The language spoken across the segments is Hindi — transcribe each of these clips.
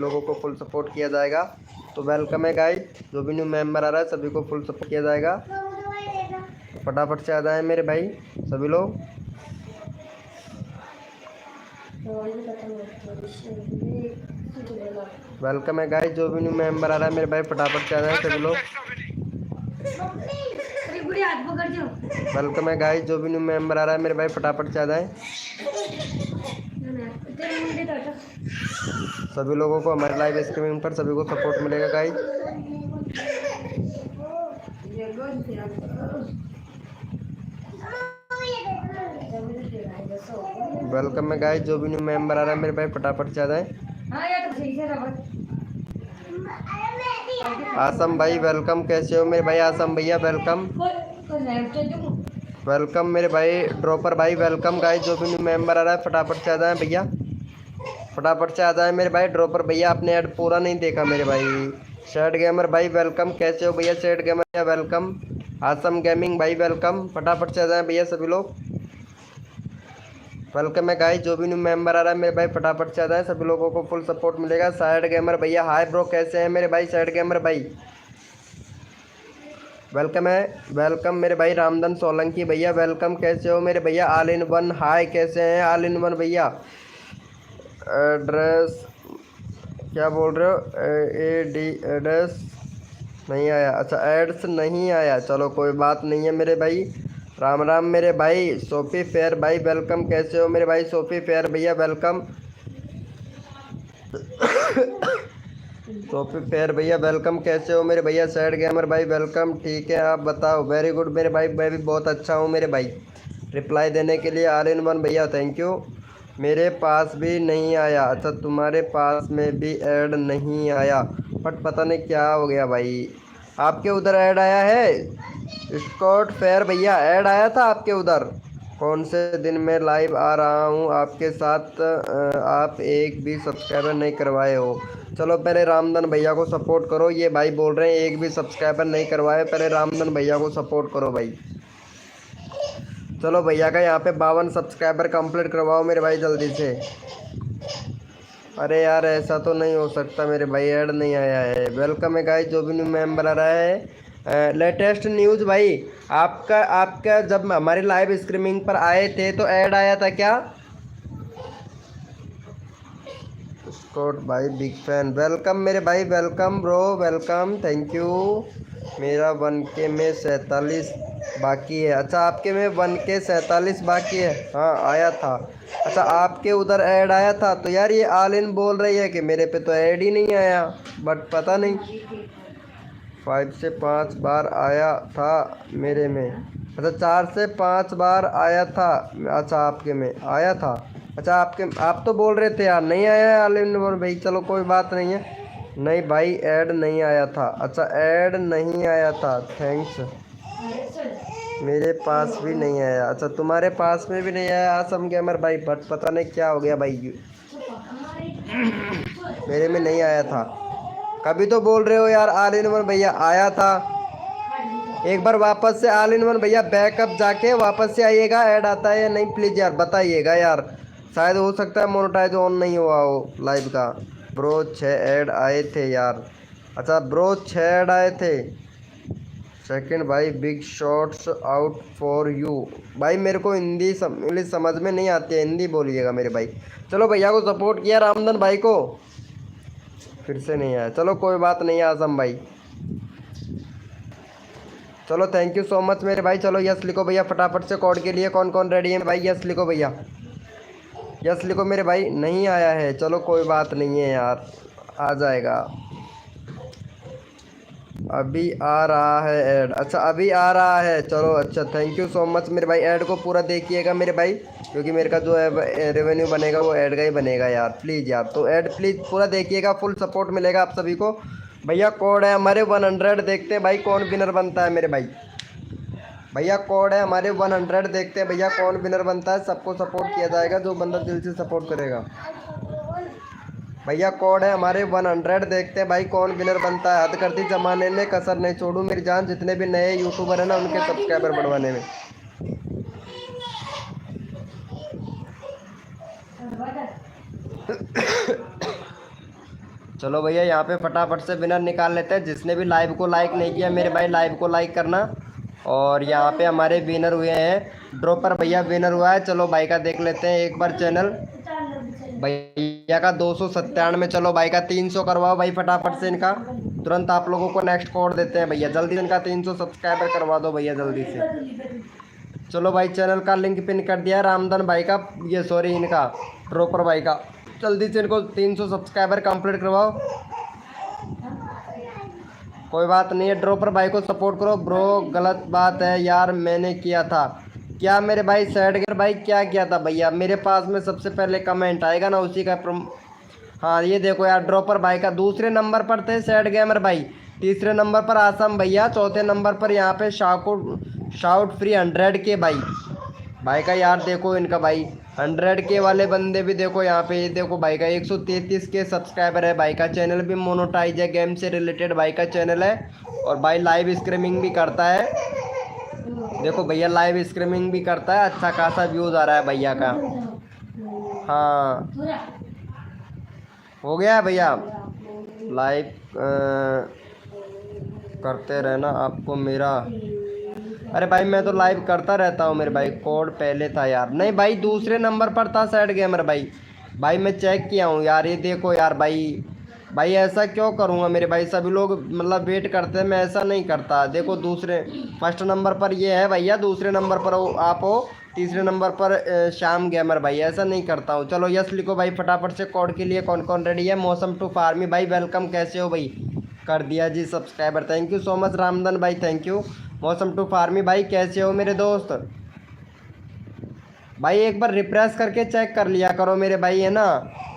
लोगों को फुल सपोर्ट किया जाएगा। तो वेलकम है गाइस, जो भी न्यू मेंबर आ रहा है सभी को फुल सपोर्ट किया जाएगा। फटाफट से आ जाए मेरे भाई सभी लोग। वेलकम है गाइस, जो भी न्यू मेंबर आ रहा है मेरे भाई फटाफट से आ जाए सभी लोग। वेलकम है गाइस, जो भी न्यू मेंबर आ रहा है मेरे भाई फटाफट से आ जाए। सभी लोगों को हमारे लाइव स्ट्रीमिंग पर सभी को सपोर्ट मिलेगा गाइस। वेलकम है गाइस, जो भी न्यू मेंबर आ रहा है मेरे भाई फटाफट से आ जाए। आसम भाई वेलकम, कैसे हो मेरे भाई आसम भैया वेलकम। वेलकम मेरे भाई ड्रॉपर भाई वेलकम। गाइस जो भी न्यू मेंबर आ रहा है फटाफट से आ जाए भैया, फटाफट से आ जाए मेरे भाई। ड्रॉपर भैया आपने ऐड पूरा नहीं देखा मेरे भाई। शेड गेमर भाई वेलकम, कैसे हो भैया शेड गेमर भैया वेलकम। आसम गेमिंग भाई वेलकम, फटाफट से आ जाए भैया सभी लोग। वेलकम है गाइस, जो भी न्यू मेंबर आ रहा है मेरे भाई फटाफट से आ जाए, सभी लोगों को फुल सपोर्ट मिलेगा। साइड गेमर भैया हाय ब्रो, कैसे हैं मेरे भाई साइड गेमर भाई। वेलकम है, वेलकम मेरे भाई रामधन सोलंकी भैया वेलकम, कैसे हो मेरे भैया। ऑल इन वन हाय, कैसे हैं ऑल इन वन भैया। एड्रेस क्या बोल रहे हो, एड्रेस नहीं आया, अच्छा एड्स नहीं आया, चलो कोई बात नहीं है मेरे भाई। राम राम मेरे भाई। सोफी फेयर भाई वेलकम, कैसे हो मेरे भाई सोफी फेयर भैया वेलकम। सोफी फेयर भैया वेलकम, कैसे हो मेरे भैया। सैड गेमर भाई वेलकम, ठीक है आप बताओ। वेरी गुड मेरे भाई, मैं भी बहुत अच्छा हूँ मेरे भाई। रिप्लाई देने के लिए ऑल इन वन भैया थैंक यू। मेरे पास भी नहीं आया, अच्छा तुम्हारे पास में भी ऐड नहीं आया, बट पता नहीं क्या हो गया भाई। आपके उधर ऐड आया है स्कॉट फेयर भैया, ऐड आया था आपके उधर। कौन से दिन में लाइव आ रहा हूँ आपके साथ, आप एक भी सब्सक्राइबर नहीं करवाए हो। चलो पहले रामधन भैया को सपोर्ट करो, ये भाई बोल रहे हैं एक भी सब्सक्राइबर नहीं करवाए, पहले रामधन भैया को सपोर्ट करो भाई। चलो भैया का यहाँ पे 52 सब्सक्राइबर कंप्लीट करवाओ मेरे भाई जल्दी से। अरे यार ऐसा तो नहीं हो सकता मेरे भाई, ऐड नहीं आया है। वेलकम है गाइस, जो भी न्यू मेंबर आ रहा है। लेटेस्ट न्यूज़ भाई, आपका आपका जब हमारे लाइव स्ट्रीमिंग पर आए थे तो ऐड आया था क्या। स्कॉट भाई बिग फैन वेलकम मेरे भाई welcome bro welcome thank you. मेरा 1K में 47 बाकी है, अच्छा आपके में 1K 47 बाकी है, हाँ आया था। अच्छा आपके उधर ऐड आया था, तो यार ये ऑल इन बोल रही है कि मेरे पे तो ऐड ही नहीं आया, बट पता नहीं 5 से 5 बार आया था मेरे में। अच्छा 4 से 5 बार आया था, अच्छा आपके में आया था। अच्छा आपके आप तो बोल रहे थे यार नहीं आया है ऑल इन वन भाई, चलो कोई बात नहीं है। नहीं भाई ऐड नहीं आया था, अच्छा ऐड नहीं आया था थैंक्स। मेरे पास भी नहीं आया, अच्छा तुम्हारे पास में भी नहीं आया आसम गेमर भाई, बट पता नहीं क्या हो गया भाई मेरे में नहीं आया था। कभी तो बोल रहे हो यार ऑल इन वन भैया आया था। एक बार वापस से ऑल इन वन भैया बैकअप जाके वापस से आइएगा, ऐड आता है या नहीं प्लीज़ यार बताइएगा यार, शायद हो सकता है मोनेटाइज ऑन नहीं हुआ हो लाइव का। ब्रो 6 ऐड आए थे यार, अच्छा ब्रो 6 ऐड आए थे। सेकंड भाई big shots out for you. भाई मेरे को हिंदी इंग्लिश समझ में नहीं आती है, हिंदी बोलिएगा मेरे भाई। चलो भैया को सपोर्ट किया रामधन भाई को, फिर से नहीं आया, चलो कोई बात नहीं है आजम भाई। चलो थैंक यू सो मच मेरे भाई। चलो यस लिखो भैया फटाफट से कोड के लिए, कौन कौन रेडी है भाई, यस लिखो भैया, यस लिखो मेरे भाई। नहीं आया है, चलो कोई बात नहीं है यार, आ जाएगा। अभी आ रहा है ऐड, अच्छा अभी आ रहा है, चलो अच्छा थैंक यू सो मच मेरे भाई। ऐड को पूरा देखिएगा मेरे भाई, क्योंकि मेरे का जो है रेवेन्यू बनेगा वो ऐड का ही बनेगा यार, प्लीज़ यार। तो ऐड प्लीज़ पूरा देखिएगा, फुल सपोर्ट मिलेगा आप सभी को। भैया कोड है हमारे 100, देखते हैं भाई कौन विनर बनता है मेरे भाई। भैया कोड है हमारे 100, देखते हैं भैया कौन विनर बनता है। सबको सपोर्ट किया जाएगा जो बंदा दिल से सपोर्ट करेगा। भैया कोड है हमारे 100, देखते हैं भाई कौन विनर बनता है। हद कर दी जमाने ने, कसर नहीं छोड़ू मेरी जान, जितने भी नए यूट्यूबर हैं ना उनके सब्सक्राइबर बढ़वाने में। चलो भैया यहाँ पे फटाफट से विनर निकाल लेते हैं। जिसने भी लाइव को लाइक नहीं किया मेरे भाई लाइव को लाइक करना। और यहाँ पे हमारे विनर हुए हैं, ड्रॉपर भैया विनर हुआ है। चलो भाई का देख लेते हैं एक बार चैनल। भैया का 297। चलो भाई का 300 करवाओ भाई फटाफट से इनका। तुरंत आप लोगों को नेक्स्ट कोड देते हैं भैया, जल्दी इनका 300 सब्सक्राइबर करवा दो भैया जल्दी से। चलो भाई चैनल का लिंक पिन कर दिया है रामधन भाई का, ये सॉरी इनका ड्रॉपर भाई का। जल्दी से इनको 300 सब्सक्राइबर कंप्लीट करवाओ। कोई बात नहीं है, ड्रॉपर भाई को सपोर्ट करो। ब्रो गलत बात है यार, मैंने किया था क्या मेरे भाई? सैड गेमर भाई क्या किया था भैया? मेरे पास में सबसे पहले कमेंट आएगा ना उसी का हाँ ये देखो यार, ड्रॉपर भाई का दूसरे नंबर पर थे सैड गेमर भाई, तीसरे नंबर पर आसम भैया, चौथे नंबर पर यहाँ पे शाउट फ्री 100 के भाई का यार देखो इनका भाई 100 के वाले बंदे भी देखो यहाँ पे। ये देखो भाई का 133 के सब्सक्राइबर है। भाई का चैनल भी मोनेटाइज है, गेम से रिलेटेड भाई का चैनल है। और भाई लाइव स्ट्रीमिंग भी करता है, देखो भैया लाइव स्ट्रीमिंग भी करता है। अच्छा खासा व्यूज़ आ रहा है भैया का। हाँ हो गया है भैया, लाइव करते रहना आपको मेरा। अरे भाई मैं तो लाइव करता रहता हूँ मेरे भाई। कोड पहले था यार, नहीं भाई दूसरे नंबर पर था सैड गेमर भाई मैं चेक किया हूँ यार। ये देखो यार भाई ऐसा क्यों करूँगा मेरे भाई? सभी लोग मतलब वेट करते हैं, मैं ऐसा नहीं करता। देखो दूसरे फर्स्ट नंबर पर ये है भैया, दूसरे नंबर पर आप हो, तीसरे नंबर पर श्याम गेमर भाई, ऐसा नहीं करता हूँ। चलो यस लिखो भाई फटाफट से। कोड के लिए कौन कौन रेडी है? मौसम टू फार्मी भाई वेलकम, कैसे हो भाई? कर दिया जी subscriber, thank you so much Ramdhan भाई, थैंक यू। मौसम टू फार्मी भाई कैसे हो मेरे दोस्त? भाई एक बार रिफ्रेश करके चेक कर लिया करो मेरे भाई, है ना?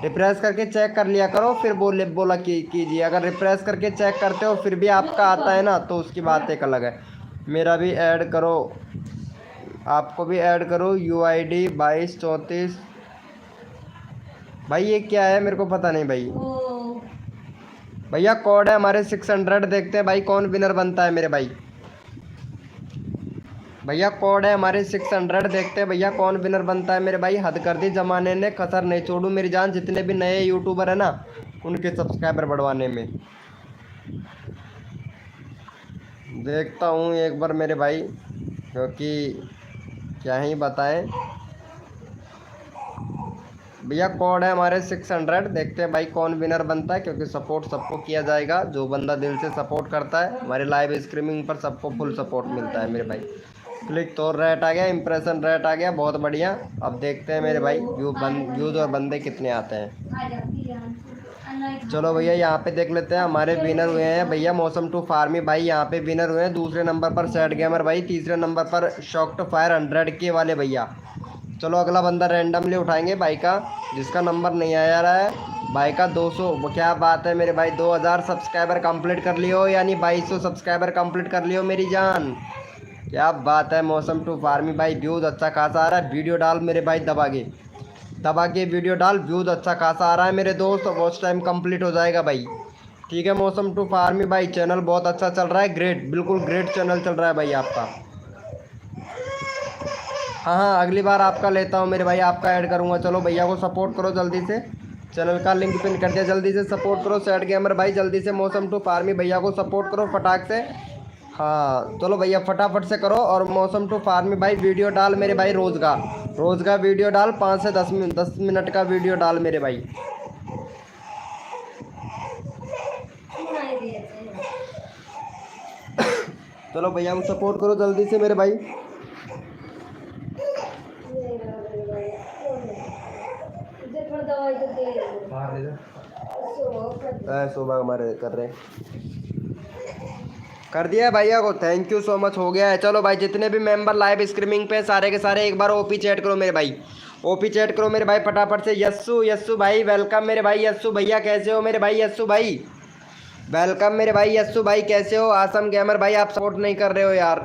रिफ्रेश करके चेक कर लिया करो फिर बोला कीजिए। अगर रिफ्रेश करके चेक करते हो फिर भी आपका आता है ना तो उसकी बात एक अलग है। मेरा भी ऐड करो, आपको भी ऐड करो। UID 2234 भाई ये क्या है मेरे को पता नहीं भाई। भैया कोड है हमारे 600, देखते हैं भाई कौन विनर बनता है मेरे भाई। भैया कोड है हमारे 600, देखते हैं भैया कौन विनर बनता है मेरे भाई। हद कर दी जमाने ने, कसर नहीं छोड़ू मेरी जान। जितने भी नए यूट्यूबर है ना उनके सब्सक्राइबर बढ़वाने में। देखता हूँ एक बार मेरे भाई, क्योंकि क्या ही बताएं। भैया कोड है हमारे 600, देखते हैं भाई कौन विनर बनता है। क्योंकि सपोर्ट सबको किया जाएगा, जो बंदा दिल से सपोर्ट करता है हमारे लाइव स्ट्रीमिंग पर सबको फुल सपोर्ट मिलता है मेरे भाई। क्लिक तो रेट आ गया, इंप्रेशन रेट आ गया, बहुत बढ़िया। अब देखते हैं मेरे भाई व्यूज़ और बंदे कितने आते हैं। चलो भैया यहाँ पे देख लेते हैं हमारे विनर हुए हैं भैया। मौसम टू फार्मी भाई यहाँ पे विनर हुए हैं। दूसरे नंबर पर सैड गेमर भाई, तीसरे नंबर पर शॉक टू फायर 100 के वाले भैया। चलो अगला बंदा रैंडमली उठाएंगे भाई का, जिसका नंबर नहीं आया रहा है। भाई का 200, क्या बात है मेरे भाई, 2000 सब्सक्राइबर कंप्लीट कर लियो, यानी 2200 सब्सक्राइबर कंप्लीट कर लियो मेरी जान, क्या बात है। मौसम टू फार्मी भाई व्यूज़ अच्छा खासा आ रहा है। वीडियो डाल मेरे भाई, दबा के वीडियो डाल, व्यूज़ अच्छा खासा आ रहा है मेरे दोस्त। वॉच टाइम कंप्लीट हो जाएगा भाई, ठीक है। मौसम टू फार्मी भाई चैनल बहुत अच्छा चल रहा है, ग्रेट, बिल्कुल ग्रेट चैनल चल रहा है भाई आपका। हाँ अगली बार आपका लेता हूँ मेरे भाई, आपका ऐड करूँगा। चलो भैया को सपोर्ट करो जल्दी से, चैनल का लिंक पिन कर दिया, जल्दी से सपोर्ट करो। सैड गेमर भाई जल्दी से मौसम टू फार्मी भैया को सपोर्ट करो फटाक से। हाँ चलो भैया फटाफट से करो। और मौसम टू फार्मी भाई वीडियो डाल मेरे भाई, रोज़ का वीडियो डाल, 5 से 10 मिनट का वीडियो डाल मेरे भाई। चलो भैया को सपोर्ट करो जल्दी से मेरे भाई। सुबह हमारे कर दिया है भैया को, थैंक यू सो मच, हो गया है। चलो भाई जितने भी मेंबर लाइव स्ट्रीमिंग पे सारे के सारे एक बार ओपी चैट करो मेरे भाई, ओपी चैट करो मेरे भाई फटाफट से। यस्सू भाई वेलकम मेरे भाई। यस्सू भैया कैसे हो मेरे भाई? यस्सू भाई वेलकम मेरे भाई। यस्सू भाई कैसे हो? आसम गेमर भाई आप सपोर्ट नहीं कर रहे हो यार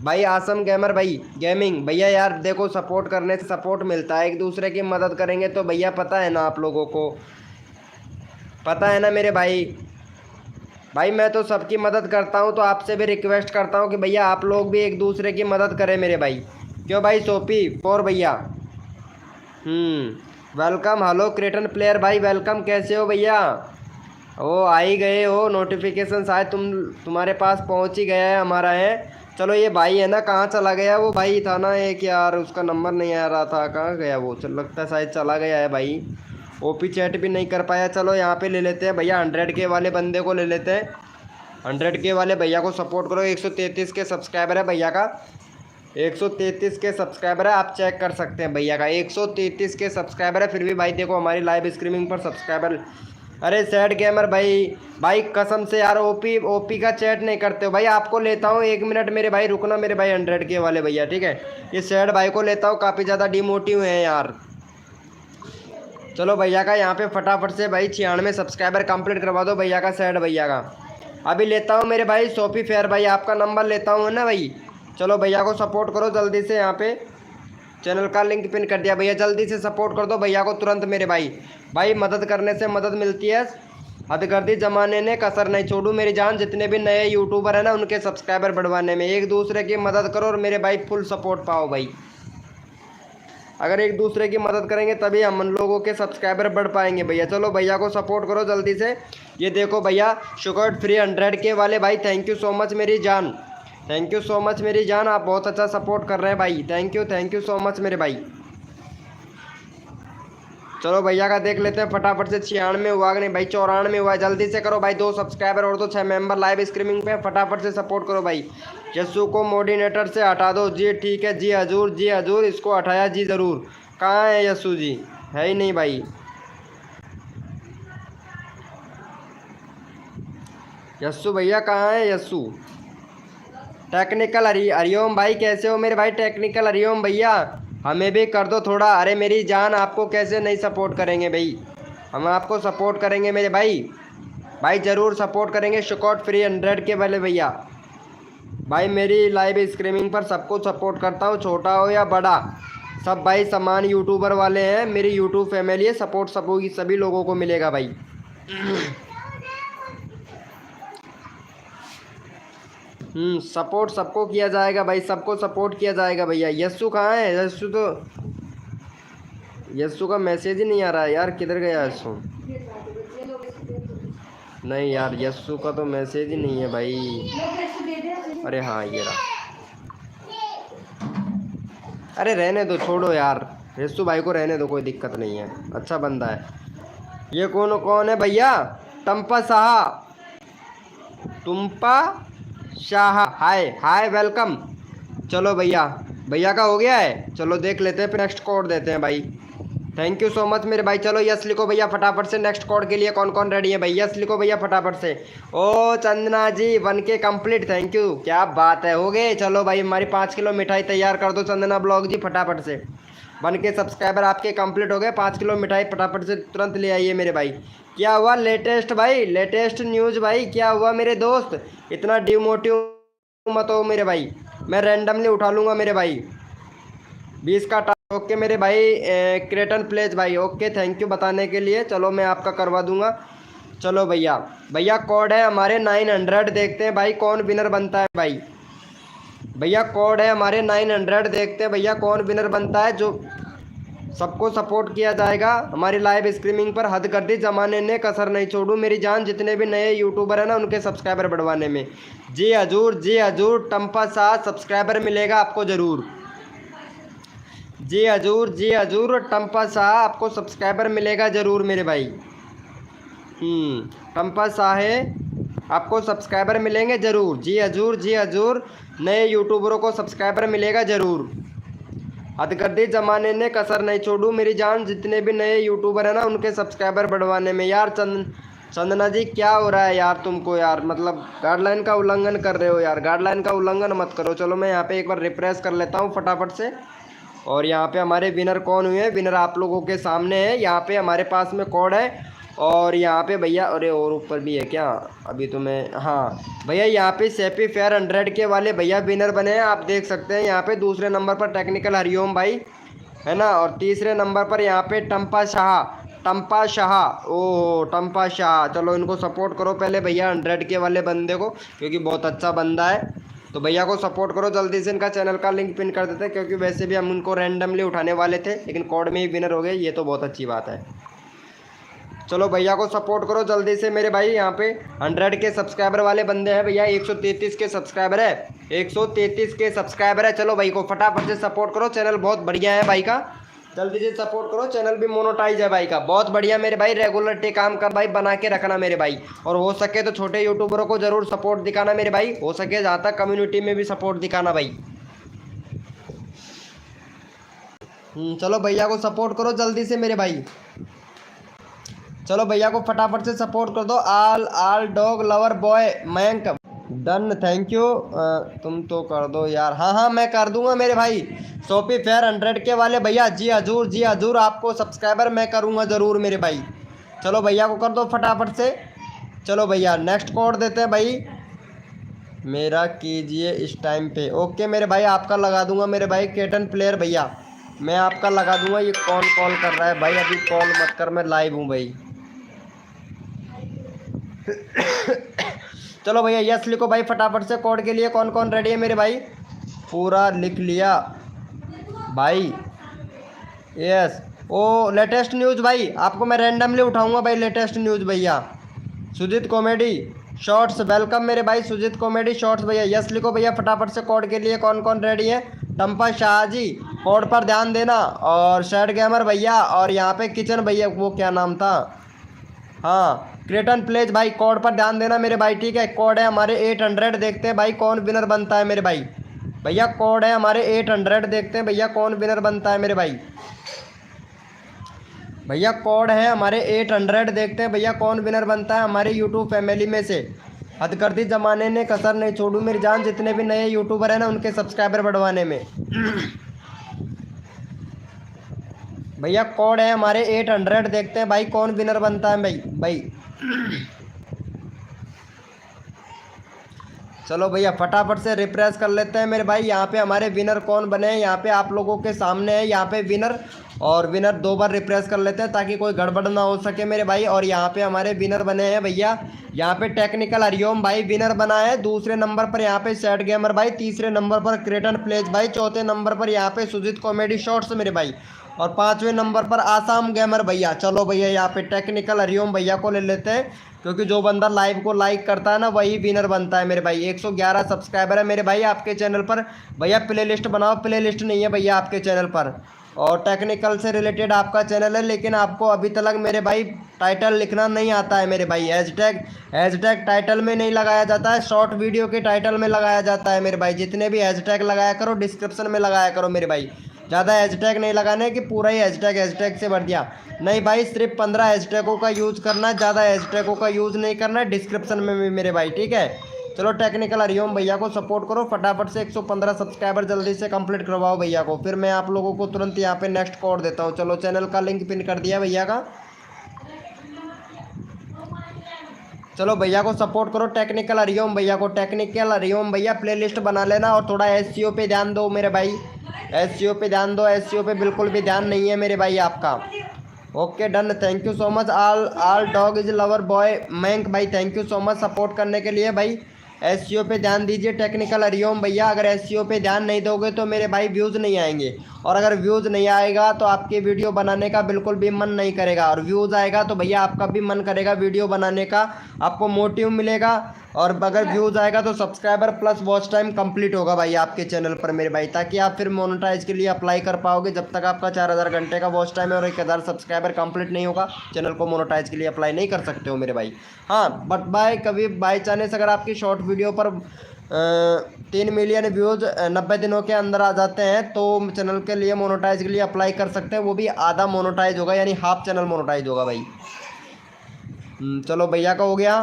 भाई। आसम गेमर भाई गेमिंग भैया यार देखो, सपोर्ट करने से सपोर्ट मिलता है, एक दूसरे की मदद करेंगे तो भैया, पता है ना आप लोगों को, पता है ना मेरे भाई मैं तो सबकी मदद करता हूँ, तो आपसे भी रिक्वेस्ट करता हूँ कि भैया आप लोग भी एक दूसरे की मदद करें मेरे भाई। क्यों भाई? सोपी 4 भैया वेलकम। हेलो क्रिएटन प्लेयर भाई वेलकम, कैसे हो भैया? वो आ ही गए हो, नोटिफिकेशन शायद तुम्हारे पास पहुंच ही गया है हमारा है। चलो ये भाई है ना, कहाँ चला गया वो भाई था ना एक यार, उसका नंबर नहीं आ रहा था, कहाँ गया वो, चल लगता है शायद चला गया है भाई। ओपी चैट भी नहीं कर पाया। चलो यहाँ पे ले लेते हैं भैया 100K वाले बंदे को ले लेते हैं। 100K वाले भैया को सपोर्ट करो। 133 के सब्सक्राइबर है भैया का, 133 के सब्सक्राइबर है, आप चेक कर सकते हैं भैया का 133 के सब्सक्राइबर है। फिर भी भाई देखो हमारी लाइव स्ट्रीमिंग पर सब्सक्राइबर। अरे सैड गेमर भाई कसम से यार, ओपी का चैट नहीं करते हो भाई। आपको लेता हूँ 1 मिनट मेरे भाई, रुकना मेरे भाई 100K वाले भैया, ठीक है। ये सैड भाई को लेता हूँ, काफ़ी ज़्यादा डिमोटिव है यार। चलो भैया का यहाँ पे फटाफट से भाई 96 सब्सक्राइबर कंप्लीट करवा दो भैया का, सैड भैया का। अभी लेता हूँ मेरे भाई सोफी फेयर भाई, आपका नंबर लेता हूँ ना भाई। चलो भैया को सपोर्ट करो जल्दी से, यहाँ पे चैनल का लिंक पिन कर दिया भैया, जल्दी से सपोर्ट कर दो भैया को तुरंत मेरे भाई मदद करने से मदद मिलती है। हदगर्दी जमाने ने कसर नहीं छोड़ू मेरी जान, जितने भी नए यूट्यूबर है ना उनके सब्सक्राइबर बढ़वाने में एक दूसरे की मदद करो और मेरे भाई फुल सपोर्ट पाओ भाई। अगर एक दूसरे की मदद करेंगे तभी हम उन लोगों के सब्सक्राइबर बढ़ पाएंगे भैया। चलो भैया को सपोर्ट करो जल्दी से। ये देखो भैया शुगर फ्री 100K वाले भाई, थैंक यू सो मच मेरी जान, थैंक यू सो मच मेरी जान, आप बहुत अच्छा सपोर्ट कर रहे हैं भाई, थैंक यू सो मच मेरे भाई। चलो भैया का देख लेते हैं फटाफट से, 96 हुआ कि नहीं भाई, 94 हुआ है, जल्दी से करो भाई 2 सब्सक्राइबर और तो 6 मेंबर लाइव स्ट्रीमिंग पे, फटाफट से सपोर्ट करो भाई। यस्सु को मोडिनेटर से हटा दो जी, ठीक है जी हजूर, जी हजूर, इसको हटाया जी ज़रूर। कहाँ है यस्सु जी, है ही नहीं भाई। यस्सु भैया कहाँ है यस्सु। टेक्निकल हरिओम भाई, कैसे हो मेरे भाई टेक्निकल हरिओम भैया, हमें भी कर दो थोड़ा। अरे मेरी जान आपको कैसे नहीं सपोर्ट करेंगे भाई, हम आपको सपोर्ट करेंगे मेरे भाई ज़रूर सपोर्ट करेंगे। शुकॉट फ्री 100K वाले भैया भाई, मेरी लाइव स्ट्रीमिंग पर सबको सपोर्ट करता हूँ, छोटा हो या बड़ा, सब भाई समान यूट्यूबर वाले हैं, मेरी यूट्यूब फैमिली है, सपोर्ट सभी लोगों को मिलेगा भाई। सपोर्ट सबको किया जाएगा भाई, सबको सपोर्ट किया जाएगा भैया। यस्सु कहाँ है, यस्सु का मैसेज ही नहीं आ रहा है यार, किधर गया यस्सु। नहीं यार यस्सु का तो मैसेज ही नहीं है भाई। अरे हाँ ये रहा, अरे रहने दो छोड़ो यार, यस्सु भाई को रहने दो, कोई दिक्कत नहीं है, अच्छा बंदा है। ये कौन है भैया, टम्पा शाह, हाय वेलकम। चलो भैया का हो गया है, चलो देख लेते हैं, फिर नेक्स्ट कोड देते हैं भाई। थैंक यू सो मच मेरे भाई। चलो यस लिखो भैया फटाफट से, नेक्स्ट कोड के लिए कौन कौन रेडी है भाई, यस लिखो भैया फटाफट से। ओ चंदना जी 1K कंप्लीट, थैंक यू, क्या बात है, हो गए। चलो भाई हमारी 5 किलो मिठाई तैयार कर दो चंदना ब्लॉग जी फटाफट से। 1K सब्सक्राइबर आपके कंप्लीट हो गए, 5 किलो मिठाई फटाफट से तुरंत ले आइए मेरे भाई। क्या हुआ लेटेस्ट भाई, लेटेस्ट न्यूज़ भाई, क्या हुआ मेरे दोस्त, इतना डिमोटिव मत हो मेरे भाई, मैं रैंडमली उठा लूँगा मेरे भाई 20 का। ओके मेरे भाई क्रेटन प्लेज भाई, ओके थैंक यू बताने के लिए, चलो मैं आपका करवा दूंगा। चलो भैया कोड है हमारे 900, देखते हैं भाई कौन विनर बनता है भाई। भैया कोड है हमारे 900, देखते हैं भैया कौन विनर बनता है। जो सबको सपोर्ट किया जाएगा हमारी लाइव स्ट्रीमिंग पर, हद कर दी जमाने ने कसर नहीं छोड़ू मेरी जान, जितने भी नए यूट्यूबर है ना उनके सब्सक्राइबर बढ़वाने में। जी हजूर टम्पा 7 सब्सक्राइबर मिलेगा आपको ज़रूर। जी हजूर टम्पा शाह आपको सब्सक्राइबर मिलेगा ज़रूर मेरे भाई। टम्पा शाह है, आपको सब्सक्राइबर मिलेंगे ज़रूर। जी हजूर नए यूट्यूबरों को सब्सक्राइबर मिलेगा ज़रूर। हदगर्दी ज़माने ने कसर नहीं छोड़ू मेरी जान, जितने भी नए यूट्यूबर हैं ना उनके सब्सक्राइबर बढ़वाने में। यार चंदना जी क्या हो रहा है यार तुमको यार, मतलब गाइडलाइन का उल्लंघन कर रहे हो यार, गाइडलाइन का उल्लंघन मत करो। चलो मैं यहाँ पे एक बार रिफ्रेश कर लेता हूँ फटाफट से, और यहाँ पे हमारे विनर कौन हुए, विनर आप लोगों के सामने है। यहाँ पे हमारे पास में कोड है, और यहाँ पे भैया, अरे और ऊपर भी है क्या अभी तो मैं, हाँ भैया यहाँ पे सेपी फेयर 100K वाले भैया विनर बने हैं, आप देख सकते हैं। यहाँ पे दूसरे नंबर पर टेक्निकल हरिओम भाई है ना, और तीसरे नंबर पर यहाँ पे टम्पा शाह, ओह टम्पा शाह। चलो इनको सपोर्ट करो पहले भैया 100K वाले बंदे को, क्योंकि बहुत अच्छा बंदा है, तो भैया को सपोर्ट करो जल्दी से। इनका चैनल का लिंक पिन कर देते हैं, क्योंकि वैसे भी हम उनको रैंडमली उठाने वाले थे, लेकिन कोड में ही विनर हो गए, ये तो बहुत अच्छी बात है। चलो भैया को सपोर्ट करो जल्दी से मेरे भाई। यहाँ पे 100 के सब्सक्राइबर वाले बंदे हैं भैया, 133 के सब्सक्राइबर है, 133 के सब्सक्राइबर है। चलो भाई को फटाफट से सपोर्ट करो, चैनल बहुत बढ़िया है भाई का, जल्दी से सपोर्ट करो, चैनल भी मोनेटाइज है भाई का, बहुत बढ़िया मेरे भाई। रेगुलरिटी काम कर भाई बना के रखना मेरे भाई, और हो सके तो छोटे यूट्यूबरों को जरूर सपोर्ट दिखाना मेरे भाई, हो सके जहाँ तक कम्युनिटी में भी सपोर्ट दिखाना भाई। चलो भैया को सपोर्ट करो जल्दी से मेरे भाई, चलो भैया को फटाफट से सपोर्ट कर दो। All dog lover boy Mayank done, thank you. तुम तो कर दो यार, हाँ हाँ मैं कर दूंगा मेरे भाई। शॉपी फेयर 100 के वाले भैया, जी हजूर जी हजूर, आपको सब्सक्राइबर मैं करूंगा ज़रूर मेरे भाई। चलो भैया को कर दो फटाफट से। चलो भैया नेक्स्ट कोड देते हैं भाई, मेरा कीजिए इस टाइम पे। ओके मेरे भाई आपका लगा दूंगा मेरे भाई। केटन प्लेयर भैया मैं आपका लगा दूंगा। ये कौन कॉल कर रहा है भाई, अभी कॉल मत कर, मैं लाइव हूँ भाई। चलो भैया यस लिखो भाई फटाफट से। कोड के लिए कौन कौन रेडी है मेरे भाई, पूरा लिख लिया भाई। यस ओ लेटेस्ट न्यूज़ भाई, आपको मैं रैंडमली उठाऊंगा भाई लेटेस्ट न्यूज़ भैया। सुजीत कॉमेडी शॉर्ट्स वेलकम मेरे भाई, सुजीत कॉमेडी शॉर्ट्स भैया यस लिखो भैया फटाफट से। कोड के लिए कौन कौन रेडी है, टम्पा शाहजी कोड पर ध्यान देना, और शर्ट गेमर भैया, और यहाँ पे किचन भैया, वो क्या नाम था, हाँ क्रेटन प्लेज भाई, कोड पर ध्यान देना मेरे भाई, ठीक है। कोड है हमारे 800, देखते हैं भाई कौन विनर बनता है मेरे भाई। भैया कोड है हमारे 800, देखते हैं भैया कौन विनर बनता है मेरे भाई। भैया कोड है हमारे 800, देखते हैं भैया कौन विनर बनता है हमारे यूट्यूब फैमिली में से। हदगर्दी ज़माने ने कसर नहीं छोड़ू मेरी जान, जितने भी नए यूट्यूबर हैं ना उनके सब्सक्राइबर बढ़वाने में। भैया कोड है हमारे 800, देखते हैं भाई कौन विनर बनता है भाई। चलो भैया फटाफट से रिफ्रेश कर लेते हैं मेरे भाई। यहाँ पे हमारे विनर कौन बने हैं, यहाँ पे आप लोगों के सामने है यहाँ पे विनर, और विनर 2 बार रिफ्रेश कर लेते हैं ताकि कोई गड़बड़ ना हो सके मेरे भाई। और यहाँ पे हमारे विनर बने हैं भैया, यहाँ पे टेक्निकल हरिओम भाई विनर बना है, दूसरे नंबर पर यहाँ पे सेट गेमर भाई, तीसरे नंबर पर क्रेटन प्लेज भाई, चौथे नंबर पर यहाँ पे सुजीत कॉमेडी शॉर्ट्स मेरे भाई, और 5वें नंबर पर आसाम गेमर भैया। चलो भैया यहाँ पे टेक्निकल हरिओम भैया को ले लेते हैं, क्योंकि जो बंदा लाइव को लाइक करता है ना वही विनर बनता है मेरे भाई। 111 सब्सक्राइबर है मेरे भाई आपके चैनल पर। भैया प्ले लिस्ट बनाओ, प्ले लिस्ट नहीं है भैया आपके चैनल पर, और टेक्निकल से रिलेटेड आपका चैनल है, लेकिन आपको अभी तक मेरे भाई टाइटल लिखना नहीं आता है मेरे भाई। हैशटैग टाइटल में नहीं लगाया जाता है, शॉर्ट वीडियो के टाइटल में लगाया जाता है मेरे भाई। जितने भी हैशटैग लगाया करो डिस्क्रिप्शन में लगाया करो मेरे भाई, ज़्यादा हैशटैग नहीं लगाने कि पूरा ही हैशटैग से भर दिया, नहीं भाई सिर्फ 15 हैशटैगों का यूज़ करना है, ज़्यादा हैशटैगों का यूज़ नहीं करना है डिस्क्रिप्शन में भी मेरे भाई, ठीक है। चलो टेक्निकल हरिओम भैया को सपोर्ट करो फटाफट से, 115 सब्सक्राइबर जल्दी से कंप्लीट करवाओ भैया को, फिर मैं आप लोगों को तुरंत यहाँ पे नेक्स्ट कोड देता हूँ। चलो चैनल का लिंक पिन कर दिया भैया का। चलो भैया को सपोर्ट करो टेक्निकल हरिओम भैया को। टेक्निकल हरिओम भैया प्ले लिस्ट बना लेना, और थोड़ा SEO पे ध्यान दो मेरे भाई, SEO पे ध्यान दो, SEO पे बिल्कुल भी ध्यान नहीं है मेरे भाई आपका। Okay done, thank you so much. All dog is lover boy Mayank भाई, thank you so much support करने के लिए भाई। SEO पे ध्यान दीजिए टेक्निकल हरिओम भैया, अगर SEO पे ध्यान नहीं दोगे तो मेरे भाई व्यूज़ नहीं आएंगे, और अगर व्यूज़ नहीं आएगा तो आपकी वीडियो बनाने का बिल्कुल भी मन नहीं करेगा, और व्यूज़ आएगा तो भैया आपका भी मन करेगा वीडियो बनाने का, आपको मोटिव मिलेगा, और अगर व्यूज़ आएगा तो subscriber plus watch time complete होगा भाई आपके चैनल पर मेरे भाई, ताकि आप फिर मोनेटाइज के लिए अप्लाई कर पाओगे। जब तक आपका 4000 घंटे का वॉच टाइम है और 1000 सब्सक्राइबर कंप्लीट नहीं होगा, चैनल को मोनेटाइज के लिए अप्लाई नहीं कर सकते हो मेरे भाई। हाँ बट भाई कभी बाई चांस अगर आपकी शॉर्ट वीडियो पर 3 मिलियन व्यूज़ 90 दिनों के अंदर आ जाते हैं तो चैनल के लिए मोनेटाइज के लिए अप्लाई कर सकते हैं, वो भी आधा मोनेटाइज होगा, यानी हाफ चैनल मोनेटाइज होगा भाई। चलो भैया का हो गया।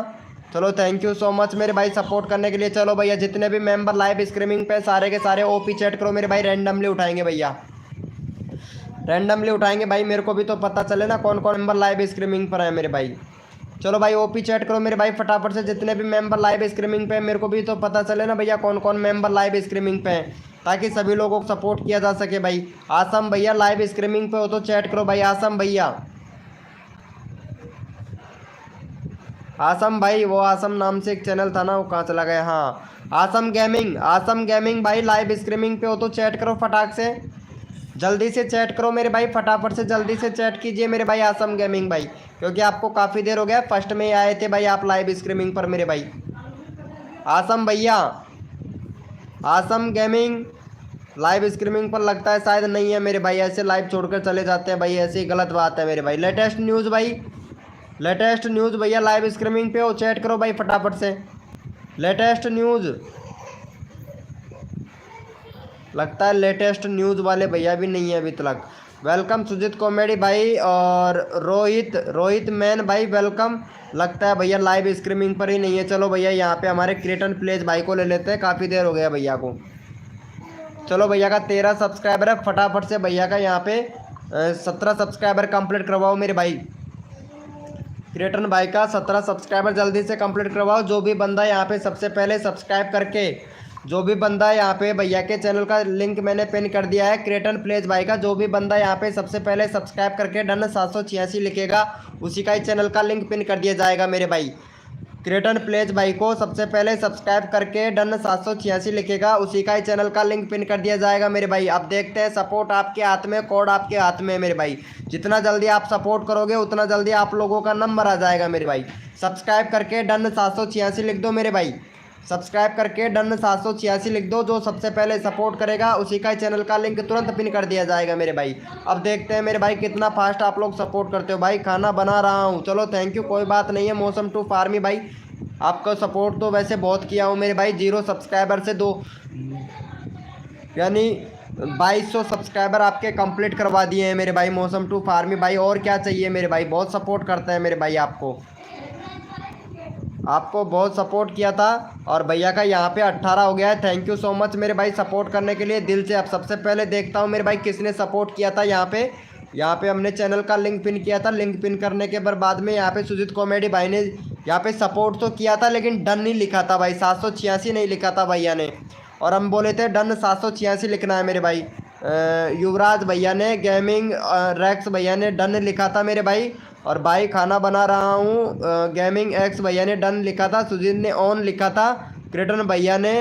चलो थैंक यू सो मच मेरे भाई सपोर्ट करने के लिए। चलो भैया जितने भी मेंबर लाइव स्ट्रीमिंग पे सारे के सारे OP चैट करो मेरे भाई, रैंडमली उठाएंगे भैया, रैंडमली उठाएंगे भाई, मेरे को भी तो पता चले ना कौन कौन मेंबर लाइव स्ट्रीमिंग पर है मेरे भाई। चलो भाई OP चैट करो मेरे भाई फटाफट से, जितने भी मेंबर लाइव स्ट्रीमिंग पे, मेरे को भी तो पता चले ना भैया कौन कौन मेंबर लाइव स्ट्रीमिंग पे हैं, ताकि सभी लोगों को सपोर्ट किया जा सके भाई। आसम भैया लाइव स्ट्रीमिंग पे हो तो चैट करो भाई, आसम भैया, आसम भाई, वो आसम नाम से एक चैनल था ना, वो कहाँ चला गया। हाँ आसम गेमिंग भाई लाइव स्ट्रीमिंग पे हो तो चैट करो फटाक से। जल्दी से चैट करो मेरे भाई, फटाफट से जल्दी से चैट कीजिए मेरे भाई आसम गेमिंग भाई, क्योंकि आपको काफ़ी देर हो गया, फर्स्ट में ही आए थे भाई आप लाइव स्ट्रीमिंग पर मेरे भाई। आसम भैया, आसम गेमिंग लाइव स्ट्रीमिंग पर लगता है शायद नहीं है मेरे भाई, ऐसे लाइव छोड़कर चले जाते हैं भाई, ऐसी गलत बात है मेरे भाई। लेटेस्ट न्यूज़ भाई, लेटेस्ट न्यूज़ भैया लाइव स्ट्रीमिंग पे हो, चैट करो भाई फटाफट से। लेटेस्ट न्यूज़, लगता है लेटेस्ट न्यूज़ वाले भैया भी नहीं है अभी तक। वेलकम सुजीत कॉमेडी भाई और रोहित मैन भाई वेलकम। लगता है भैया लाइव स्ट्रीमिंग पर ही नहीं है। चलो भैया यहाँ पे हमारे क्रिएटन प्लेज भाई को ले लेते हैं, काफ़ी देर हो गया भैया को। चलो भैया का 13 सब्सक्राइबर है, फटाफट से भैया का यहाँ पे 17 सब्सक्राइबर कंप्लीट करवाओ मेरे भाई। क्रिएटन भाई का 17 सब्सक्राइबर जल्दी से कंप्लीट करवाओ। जो भी बंदा यहाँ पे सबसे पहले सब्सक्राइब करके, जो भी बंदा यहाँ पे भैया के चैनल का लिंक मैंने पिन कर दिया है क्रिएटन प्लेज भाई का, जो भी बंदा यहाँ पे सबसे पहले सब्सक्राइब करके डन 786 लिखेगा उसी का ही चैनल का लिंक पिन कर दिया जाएगा मेरे भाई। क्रिएटन प्लेज भाई को सबसे पहले सब्सक्राइब करके डन 786 लिखेगा उसी का ही चैनल का लिंक पिन कर दिया जाएगा मेरे भाई। अब देखते हैं, सपोर्ट आपके हाथ में, कोड आपके हाथ में मेरे भाई। जितना जल्दी आप सपोर्ट करोगे उतना जल्दी आप लोगों का नंबर आ जाएगा मेरे भाई। सब्सक्राइब करके डन 786 लिख दो मेरे भाई, सब्सक्राइब करके डन 786 लिख दो। जो सबसे पहले सपोर्ट करेगा उसी का चैनल का लिंक तुरंत पिन कर दिया जाएगा मेरे भाई। अब देखते हैं मेरे भाई कितना फास्ट आप लोग सपोर्ट करते हो। भाई खाना बना रहा हूँ, चलो थैंक यू, कोई बात नहीं है। मौसम टू फार्मी भाई, आपका सपोर्ट तो वैसे बहुत किया हूँ मेरे भाई। 0 सब्सक्राइबर से 2 यानी 2200 सब्सक्राइबर आपके कंप्लीट करवा दिए हैं मेरे भाई। मौसम टू फार्मी भाई, और क्या चाहिए मेरे भाई, बहुत सपोर्ट करते हैं मेरे भाई आपको बहुत सपोर्ट किया था। और भैया का यहाँ पे 18 हो गया है। थैंक यू सो मच मेरे भाई सपोर्ट करने के लिए दिल से। अब सबसे पहले देखता हूँ मेरे भाई किसने सपोर्ट किया था। यहाँ पे हमने चैनल का लिंक पिन किया था। लिंक पिन करने के बाद में यहाँ पे सुजीत कॉमेडी भाई ने यहाँ पे सपोर्ट तो किया था, लेकिन डन नहीं लिखा था भाई, 786 नहीं लिखा था भैया ने। और हम बोले थे डन 786 लिखना है मेरे भाई। युवराज भैया ने, गेमिंग रैक्स भैया ने डन लिखा था मेरे भाई। और भाई खाना बना रहा हूँ गेमिंग एक्स भैया ने डन लिखा था। सुजीत ने ऑन लिखा था। क्रिएटन भैया ने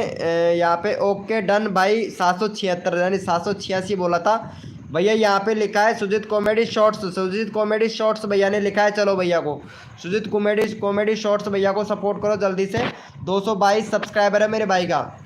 यहाँ पे ओके डन भाई 776 यानी 786 बोला था भैया। यहाँ पे लिखा है Sujit comedy shorts, Sujit comedy shorts भैया ने लिखा है। चलो भैया को सुजीत कॉमेडी शॉर्ट्स भैया को सपोर्ट करो जल्दी से। 222 सब्सक्राइबर है मेरे भाई का,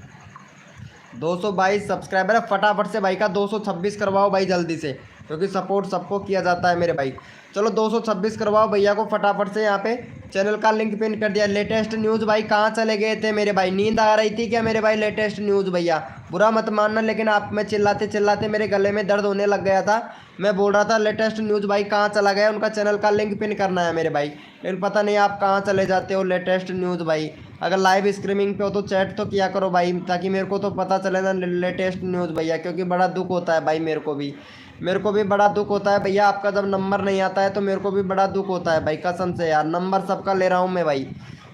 222 सब्सक्राइबर है। फटाफट से भाई का 226 करवाओ भाई जल्दी से, क्योंकि सपोर्ट सबको किया जाता है मेरे भाई। चलो 226 करवाओ भैया को फटाफट से। यहाँ पे चैनल का लिंक पिन कर दिया। लेटेस्ट न्यूज़ भाई कहाँ चले गए थे मेरे भाई, नींद आ रही थी क्या मेरे भाई। लेटेस्ट न्यूज़ भैया बुरा मत मानना, लेकिन आप में चिल्लाते चिल्लाते मेरे गले में दर्द होने लग गया था। मैं बोल रहा था लेटेस्ट न्यूज़ भाई कहाँ चला गया, उनका चैनल का लिंक पिन करना है मेरे भाई, लेकिन पता नहीं आप कहाँ चले जाते हो। लेटेस्ट न्यूज़ भाई अगर लाइव स्ट्रीमिंग पे हो तो चैट तो किया करो भाई, ताकि मेरे को तो पता चले ना लेटेस्ट न्यूज़ भैया, क्योंकि बड़ा दुख होता है भाई मेरे को भी बड़ा दुख होता है भैया। आपका जब नंबर नहीं आता है तो मेरे को भी बड़ा दुख होता है भाई, कसम से यार। नंबर सबका ले रहा हूँ मैं भाई।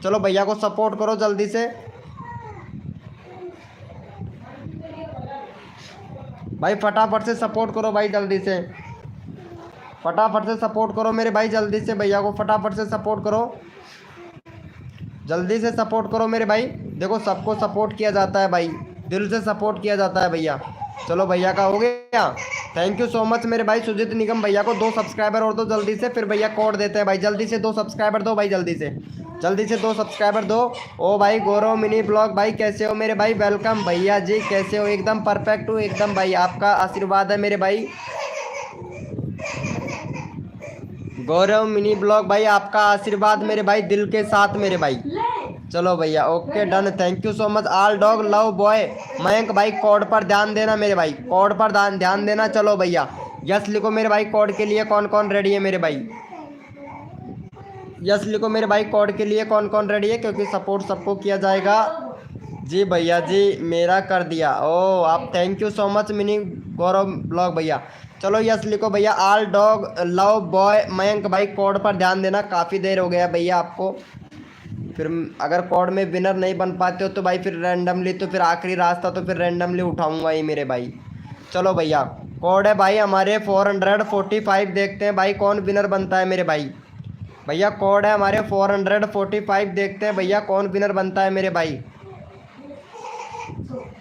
चलो भैया को सपोर्ट करो जल्दी से भाई, फटाफट से सपोर्ट करो भाई जल्दी से, फटाफट से सपोर्ट करो मेरे भाई जल्दी से। भैया को फटाफट से सपोर्ट करो, जल्दी से सपोर्ट करो मेरे भाई। देखो सबको सपोर्ट किया जाता है भाई, दिल से सपोर्ट किया जाता है भैया। चलो भैया का हो गया, थैंक यू सो मच मेरे भाई। सुजीत निगम भैया को 2 सब्सक्राइबर और दो जल्दी से, फिर भैया कोड देते हैं भाई। जल्दी से 2 सब्सक्राइबर दो भाई, जल्दी से 2 सब्सक्राइबर दो। ओ भाई गौरव मिनी ब्लॉग भाई कैसे हो मेरे भाई, वेलकम भैया जी, कैसे हो। एकदम परफेक्ट हूँ एकदम भाई, आपका आशीर्वाद है मेरे भाई। गौरव मिनी ब्लॉग भाई आपका आशीर्वाद मेरे भाई दिल के साथ मेरे भाई। चलो भैया okay done, thank you so much. All dog love boy Mayank भाई कोड पर ध्यान देना मेरे भाई, कोड पर ध्यान देना। चलो भैया यस लिखो मेरे भाई, कोड के लिए कौन कौन रेडी है मेरे भाई, यस लिखो मेरे भाई, कोड के लिए कौन कौन रेडी है, क्योंकि सपोर्ट सबको किया जाएगा। जी भैया जी मेरा कर दिया, ओ आप thank you so much mini Gaurav blog भैया। चलो यस लिखो भैया। All dog love boy Mayank भाई कोड पर ध्यान देना, काफ़ी देर हो गया भैया आपको। फिर अगर कोड में विनर नहीं बन पाते हो तो भाई फिर रैंडमली, तो फिर आखिरी रास्ता तो फिर रैंडमली उठाऊंगा ही मेरे भाई। चलो भैया कोड है भाई हमारे 445, देखते हैं भाई कौन विनर बनता है मेरे भाई। भैया कोड है हमारे 445, देखते हैं भैया कौन विनर बनता है मेरे भाई।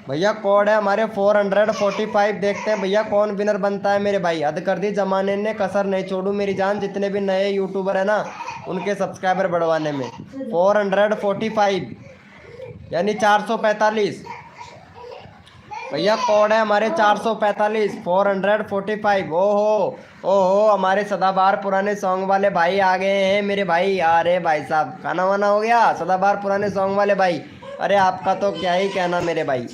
भैया कोड है हमारे 445। देखते हैं भैया कौन विनर बनता है मेरे भाई। हद कर दी जमाने ने, कसर नहीं छोड़ू मेरी जान। जितने भी नए यूट्यूबर है ना उनके सब्सक्राइबर बढ़वाने में। 445 यानी 445 भैया कोड है हमारे 445 445। ओहो ओहो, हमारे सदाबहार पुराने सॉन्ग वाले भाई आ गए हैं मेरे भाई। अरे भाई साहब खाना वाना हो गया? सदाबहार पुराने सॉन्ग वाले भाई, अरे आपका तो क्या ही कहना मेरे भाई।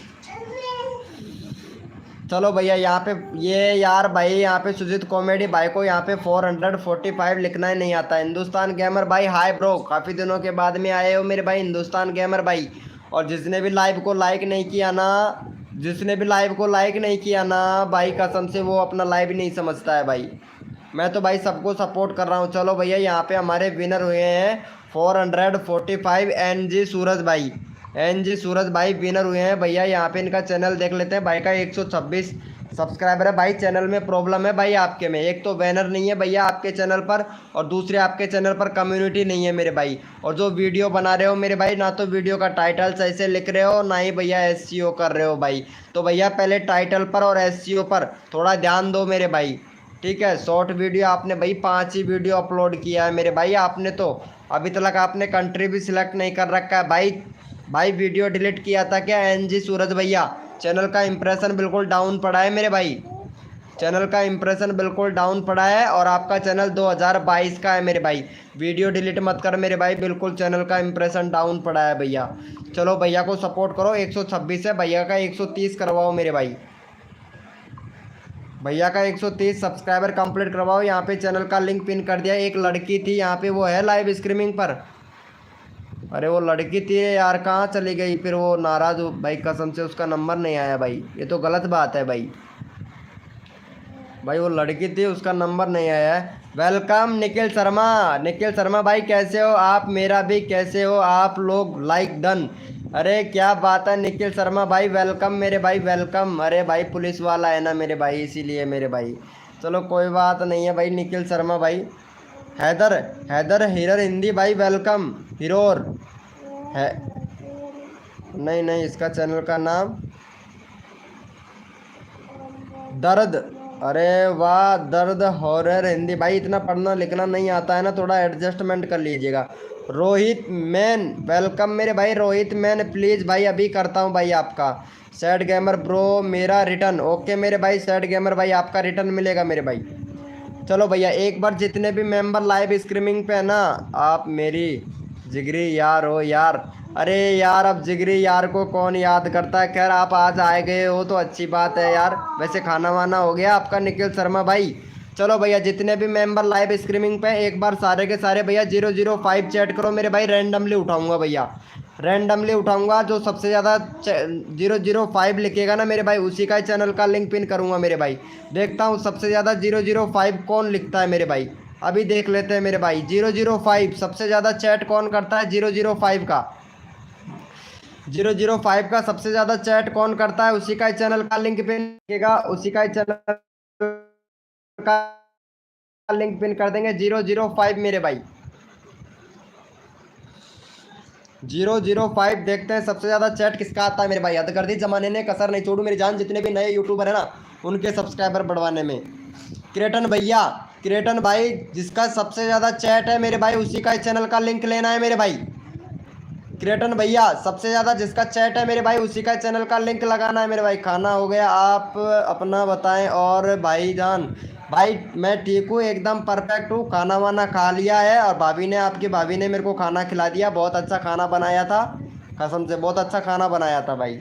चलो भैया यहाँ पे ये यार भाई, यहाँ पे सुजीत कॉमेडी भाई को यहाँ पे 445 लिखना ही नहीं आता। हिंदुस्तान गेमर भाई हाय ब्रो, काफ़ी दिनों के बाद में आए हो मेरे भाई हिंदुस्तान गेमर भाई। और जिसने भी लाइव को लाइक नहीं किया ना, जिसने भी लाइव को लाइक नहीं किया ना भाई, कसम से वो अपना लाइव ही नहीं समझता है भाई। मैं तो भाई सबको सपोर्ट कर रहा हूँ। चलो भैया यहाँ पे हमारे विनर हुए हैं 445 NG सूरज भाई। NG सूरज भाई विनर हुए हैं भैया। यहाँ पे इनका चैनल देख लेते हैं। भाई का 126 सब्सक्राइबर है भाई। चैनल में प्रॉब्लम है भाई आपके में। एक तो बैनर नहीं है भैया आपके चैनल पर, और दूसरे आपके चैनल पर कम्युनिटी नहीं है मेरे भाई। और जो वीडियो बना रहे हो मेरे भाई, ना तो वीडियो का टाइटल सही से लिख रहे हो, ना ही भैया SEO कर रहे हो भाई। तो भैया पहले टाइटल पर और SEO पर थोड़ा ध्यान दो मेरे भाई, ठीक है। शॉर्ट वीडियो आपने भाई 5 ही वीडियो अपलोड किया है मेरे भाई। आपने तो अभी तक आपने कंट्री भी सिलेक्ट नहीं कर रखा है भाई। भाई वीडियो डिलीट किया था क्या NG सूरज भैया? चैनल का इंप्रेशन बिल्कुल डाउन पड़ा है मेरे भाई। चैनल का इंप्रेशन बिल्कुल डाउन पड़ा है, और आपका चैनल 2022 का है मेरे भाई। वीडियो डिलीट मत कर मेरे भाई, बिल्कुल चैनल का इंप्रेशन डाउन पड़ा है भैया। चलो भैया को सपोर्ट करो। 126 है भैया का, 130 करवाओ मेरे भाई। भैया का 130 सब्सक्राइबर कंप्लीट करवाओ। यहाँ पे चैनल का लिंक पिन कर दिया। एक लड़की थी यहाँ पे, वो है लाइव स्ट्रीमिंग पर। अरे वो लड़की थी यार, कहाँ चली गई फिर? वो नाराज़ हो भाई, कसम से उसका नंबर नहीं आया भाई। ये तो गलत बात है भाई। भाई वो लड़की थी, उसका नंबर नहीं आया है। वेलकम निखिल शर्मा। निखिल शर्मा भाई कैसे हो आप? मेरा भी कैसे हो आप लोग? Like done. अरे क्या बात है निखिल शर्मा भाई, वेलकम मेरे भाई वेलकम। अरे भाई पुलिस वाला है ना मेरे भाई, इसीलिए मेरे भाई। चलो कोई बात नहीं है भाई निखिल शर्मा भाई। हैदर हैदर हिरर हिंदी भाई वेलकम। हिरोर है, नहीं नहीं, इसका चैनल का नाम दर्द। अरे वाह, दर्द हॉरर हिंदी भाई। इतना पढ़ना लिखना नहीं आता है ना, थोड़ा एडजस्टमेंट कर लीजिएगा। रोहित मैन वेलकम मेरे भाई। रोहित मैन प्लीज़ भाई, अभी करता हूँ भाई आपका। सैड गेमर ब्रो मेरा रिटर्न। ओके मेरे भाई, सैड गेमर भाई आपका रिटर्न मिलेगा मेरे भाई। चलो भैया एक बार जितने भी मेंबर लाइव स्ट्रीमिंग पे है ना, आप मेरी जिगरी यार हो यार। अरे यार अब जिगरी यार को कौन याद करता है। खैर आप आज आए गए हो तो अच्छी बात है यार। वैसे खाना वाना हो गया आपका निखिल शर्मा भाई? चलो भैया जितने भी मेंबर लाइव स्ट्रीमिंग पे, एक बार सारे के सारे भैया 005 चैट करो मेरे भाई। रैंडमली उठाऊंगा भैया, रैंडमली उठाऊंगा। जो सबसे ज़्यादा 005 लिखेगा ना मेरे भाई, उसी का चैनल का लिंक पिन करूँगा मेरे भाई। देखता हूँ सबसे ज़्यादा 005 कौन लिखता है मेरे भाई। अभी देख लेते हैं मेरे भाई। 005 सबसे ज़्यादा चैट कौन करता है? 005 का 005 का सबसे ज़्यादा चैट कौन करता है, उसी का चैनल का लिंक पिन लिखेगा, उसी का चैनल का लिंक पिन कर देंगे। 005 मेरे भाई, 005। देखते हैं सबसे ज़्यादा चैट किसका आता है मेरे भाई। हद कर दी जमाने ने, कसर नहीं छोड़ू मेरी जान। जितने भी नए यूट्यूबर है ना उनके सब्सक्राइबर बढ़वाने में। क्रेटन भैया, क्रेटन भाई जिसका सबसे ज़्यादा चैट है मेरे भाई, उसी का चैनल का लिंक लेना है मेरे भाई। क्रेटन भैया सबसे ज़्यादा जिसका चैट है मेरे भाई, उसी का चैनल का लिंक लगाना है मेरे भाई। खाना हो गया, आप अपना बताएं। और भाईजान भाई मैं ठीक हूँ एकदम परफेक्ट हूँ। खाना वाना खा लिया है, और भाभी ने, आपकी भाभी ने मेरे को खाना खिला दिया। बहुत अच्छा खाना बनाया था, कसम से बहुत अच्छा खाना बनाया था भाई।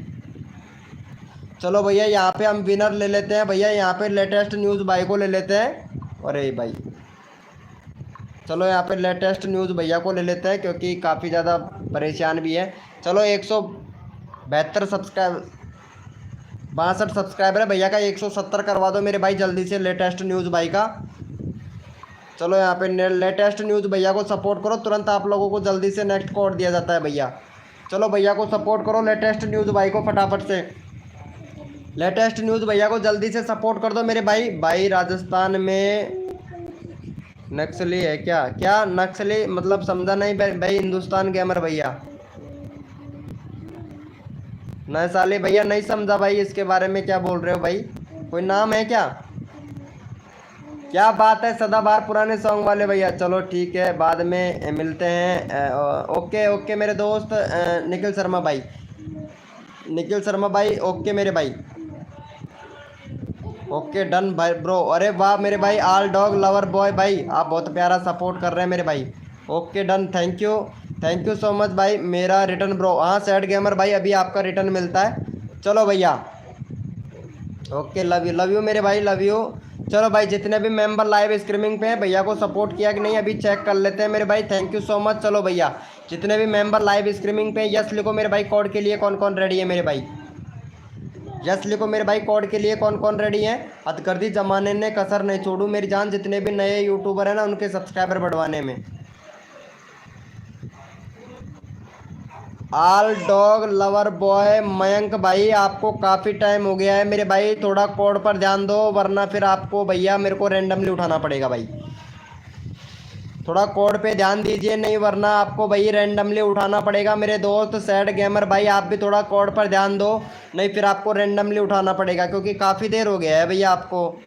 चलो भैया यहाँ पे हम विनर ले लेते हैं भैया। यहाँ पे लेटेस्ट न्यूज़ भाई को ले लेते हैं। अरे भाई चलो यहाँ पे लेटेस्ट न्यूज़ भैया को ले लेते हैं, क्योंकि काफ़ी ज़्यादा परेशान भी है। चलो 172 सब्सक्राइबर है भैया का, 170 करवा दो मेरे भाई जल्दी से लेटेस्ट न्यूज़ भाई का। चलो यहाँ पे लेटेस्ट न्यूज़ भैया को सपोर्ट करो, तुरंत आप लोगों को जल्दी से नेक्स्ट कोड दिया जाता है भैया। चलो भैया को सपोर्ट करो, लेटेस्ट न्यूज़ भाई को फटाफट से। लेटेस्ट न्यूज़ भैया को जल्दी से सपोर्ट कर दो मेरे भाई। भाई राजस्थान में नक्सली है क्या? क्या नक्सली मतलब समझा नहीं भाई। हिंदुस्तान गेमर भैया, नैसाली भैया नहीं समझा भाई, इसके बारे में क्या बोल रहे हो भाई? कोई नाम है क्या? क्या बात है सदाबहार पुराने सॉन्ग वाले भैया। चलो ठीक है, बाद में मिलते हैं। ओके ओके मेरे दोस्त निखिल शर्मा भाई, निखिल शर्मा भाई ओके मेरे भाई, ओके डन भाई ब्रो। अरे वाह मेरे भाई, ऑल डॉग लवर बॉय भाई, आप बहुत प्यारा सपोर्ट कर रहे हैं मेरे भाई। Okay done, thank you so much भाई। मेरा रिटर्न ब्रो, हाँ सैड गेमर भाई, अभी आपका रिटर्न मिलता है। चलो भैया, ओके लव यू मेरे भाई, लव यू। चलो भाई, जितने भी मेंबर लाइव स्ट्रीमिंग पे हैं, भैया को सपोर्ट किया कि नहीं अभी चेक कर लेते हैं मेरे भाई। Thank you so much. चलो भैया, जितने भी मेंबर लाइव स्ट्रीमिंग पे यस लिखो मेरे भाई, कोड के लिए कौन कौन रेडी है मेरे भाई? यस लिखो मेरे भाई, कोड के लिए कौन कौन रेडी है? हथकर्दी जमाने ने कसर नहीं छोड़ू मेरी जान, जितने भी नए यूट्यूबर हैं ना उनके सब्सक्राइबर बढ़वाने में। All dog lover boy Mayank भाई, आपको काफ़ी टाइम हो गया है मेरे भाई, थोड़ा कोड पर ध्यान दो वरना फिर आपको भैया मेरे को रैंडमली उठाना पड़ेगा भाई। थोड़ा कोड पे ध्यान दीजिए, नहीं वरना आपको भाई रैंडमली उठाना पड़ेगा मेरे दोस्त। सैड गेमर भाई आप भी थोड़ा कोड पर ध्यान दो, नहीं फिर आपको रैंडमली उठाना पड़ेगा, क्योंकि काफ़ी देर हो गया है भैया आपको।